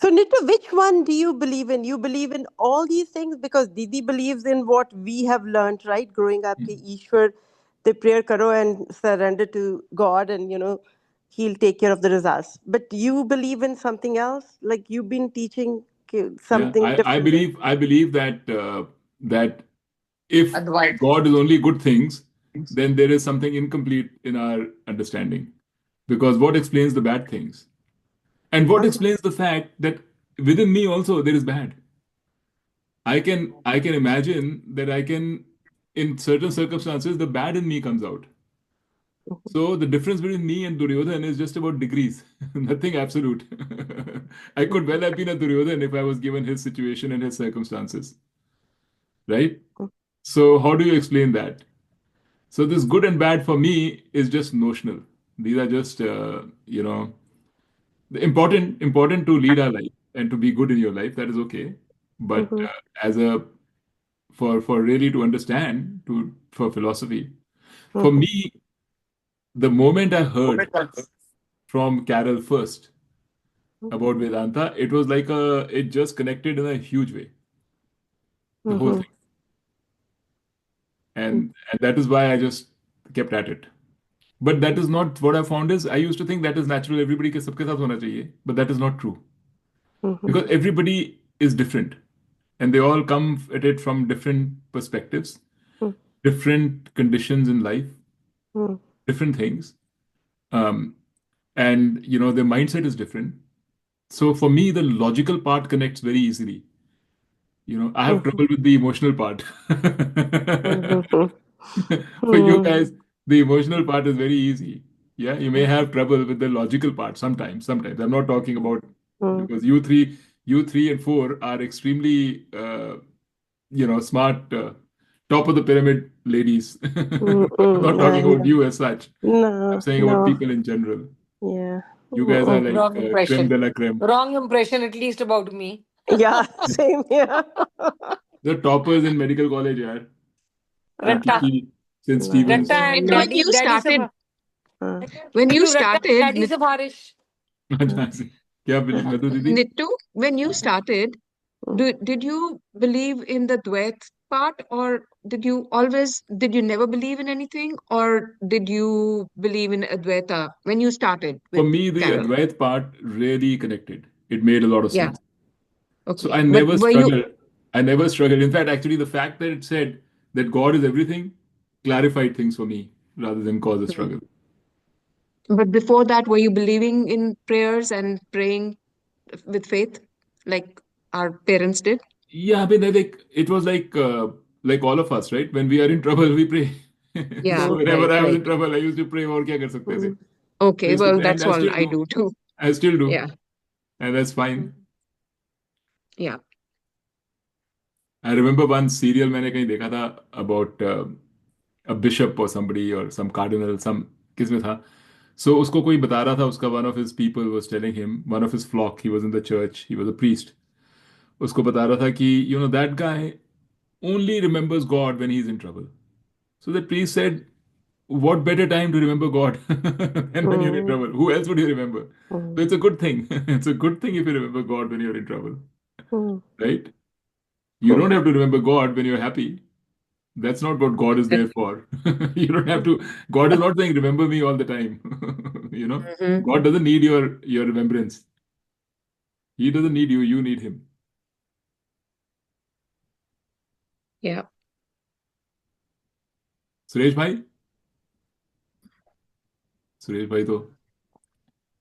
S7: So Nitya, which one do you believe in? You believe in all these things because Didi believes in what we have learned, right? Growing up, कि ईश्वर, the prayer karo and surrender to God, and He'll take care of the results. But you believe in something else, like you've been teaching something
S1: Yeah,
S7: different.
S1: I believe that that if
S5: Advice.
S1: God is only good things, then there is something incomplete in our understanding. Because what explains the bad things? And what explains the fact that within me also there is bad? I can imagine that I can, in certain circumstances, the bad in me comes out. So the difference between me and Duryodhan is just about degrees, nothing absolute. I could well have been a Duryodhan if I was given his situation and his circumstances. Right? So how do you explain that? So this good and bad for me is just notional. These are just important to lead our life and to be good in your life. That is okay. But as a for really to understand for philosophy, for me, the moment I heard from Carol first about Vedanta, it was like it just connected in a huge way. The whole thing. And that is why I just kept at it. But that is not what I found is I used to think that is natural, everybody के सबके साथ होना चाहिए, but that is not true. Because everybody is different and they all come at it from different perspectives, different conditions in life, different things. And their mindset is different. So for me, the logical part connects very easily. I have trouble with the emotional part. For you guys, the emotional part is very easy. Yeah, you may have trouble with the logical part sometimes. I'm not talking about because you three and four are extremely, smart, top of the pyramid ladies. I'm not talking about you as such. I'm saying about people in general.
S7: Yeah.
S1: You guys are like
S5: Wrong
S1: creme
S5: impression.
S1: de la creme.
S5: Wrong impression, at least about me.
S7: Yeah, same here.
S1: The toppers in medical college, yaar.
S5: Ratta.
S1: St. Stephen's.
S5: Ratta and
S3: When you
S5: daddy
S3: started,
S5: sab.
S3: when you
S5: Nittu, Ratta and
S3: started,
S5: daddy sab Harish.
S1: क्या मधु दीदी?
S3: Nittu, when you started, did you believe in the Dvait part, or did you never believe in anything, or did you believe in Advaita when you started
S1: For
S3: with
S1: me, the
S3: Carol?
S1: Advait part really connected. It made a lot of
S3: Yeah.
S1: sense. So
S3: Okay.
S1: I
S3: But
S1: never
S3: were you,
S1: struggled. I never struggled. In fact, actually, the fact that it said that God is everything clarified things for me rather than cause a
S3: Hmm.
S1: struggle.
S3: But before that, were you believing in prayers and praying with faith like our parents did?
S1: Yeah, I mean, it was like all of us, right? When we are in trouble, we pray.
S3: Yeah,
S1: So
S3: right,
S1: whenever I was
S3: right.
S1: in trouble, I used to pray. और क्या कर सकते थे? I
S3: Okay,
S1: used to
S3: well,
S1: pray, and
S3: that's
S1: I
S3: all
S1: still
S3: I
S1: do.
S3: do too.
S1: I still do,
S3: Yeah.
S1: and that's fine.
S3: Yeah.
S1: I remember one serial मैंने कहीं देखा था about a bishop or somebody or some cardinal, some किस में था? So उसको कोई बता रहा था उसका one of his people was telling him, one of his flock, he was in the church, he was a priest. उसको बता रहा था कि that guy only remembers God when he's in trouble. So the priest said, what better time to remember God than when you're in
S7: Mm,
S1: trouble? Who else would you remember? So
S7: mm,
S1: it's a good thing. It's a good thing if you remember God when you're in trouble,
S7: mm,
S1: right? You
S7: mm.
S1: don't have to remember God when you're happy. That's not what God is there for. You don't have to. God is not saying, remember me all the time.
S3: Mm-hmm.
S1: God doesn't need your remembrance. He doesn't need you, you need him.
S3: Yeah.
S1: Suresh bhai? Suresh bhai to.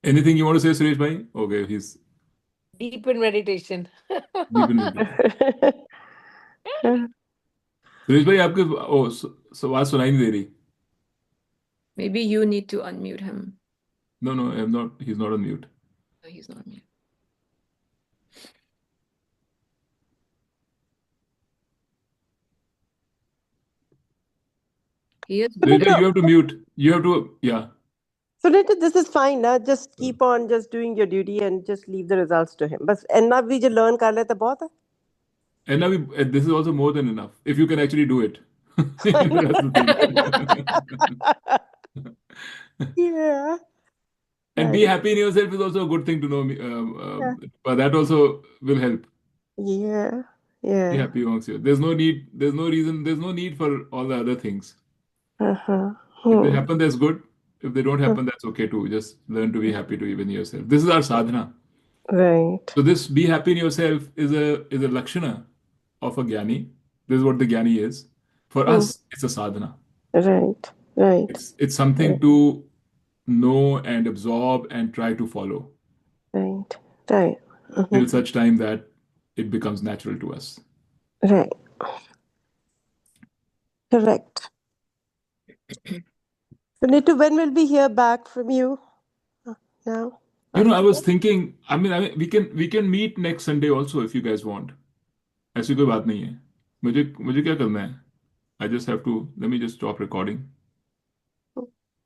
S1: Anything you want to say, Suresh bhai? Okay, he's
S5: Deep in meditation.
S1: deep in meditation. Suresh भाई आपके आवाज सुनाई नहीं दे रही.
S6: Maybe you need to unmute him.
S1: No, I'm not. He's not on mute.
S6: No, he's not mute. He is
S1: Suresh bhai,
S7: Sunita,
S1: you have to mute. You have to. Yeah.
S7: Sunita, this is fine. Na? Just keep on just doing your duty and just leave the results to him. बस इतना भी जो learn कर ले तो बहुत है.
S1: And now this is also more than enough if you can actually do it. That's the thing.
S7: Yeah.
S1: And be
S7: Right.
S1: happy in yourself is also a good thing to know.
S7: Yeah.
S1: But that also will help.
S7: Yeah.
S1: Be
S7: Yeah.
S1: happy amongst you. There's no need. There's no reason. There's no need for all the other things.
S7: Uh-huh.
S1: If they
S7: Hmm.
S1: happen, that's good. If they don't happen, that's okay too. Just learn to be happy to even yourself. This is our sadhana.
S7: Right.
S1: So this be happy in yourself is a lakshana of a jnani. This is what the jnani is. For
S7: Hmm.
S1: us, it's a sadhana.
S7: Right. Right.
S1: It's something
S7: Right.
S1: to know and absorb and try to follow
S7: Right. Right.
S1: till
S7: Mhm.
S1: such time that it becomes natural to us.
S7: Right. Correct. Sunita, when will we hear back from you? Now?
S1: I was
S7: After?
S1: thinking. I mean, we can meet next Sunday also if you guys want. ऐसी कोई बात नहीं है. मुझे मुझे क्या करना है? I just have to. Let me just stop recording.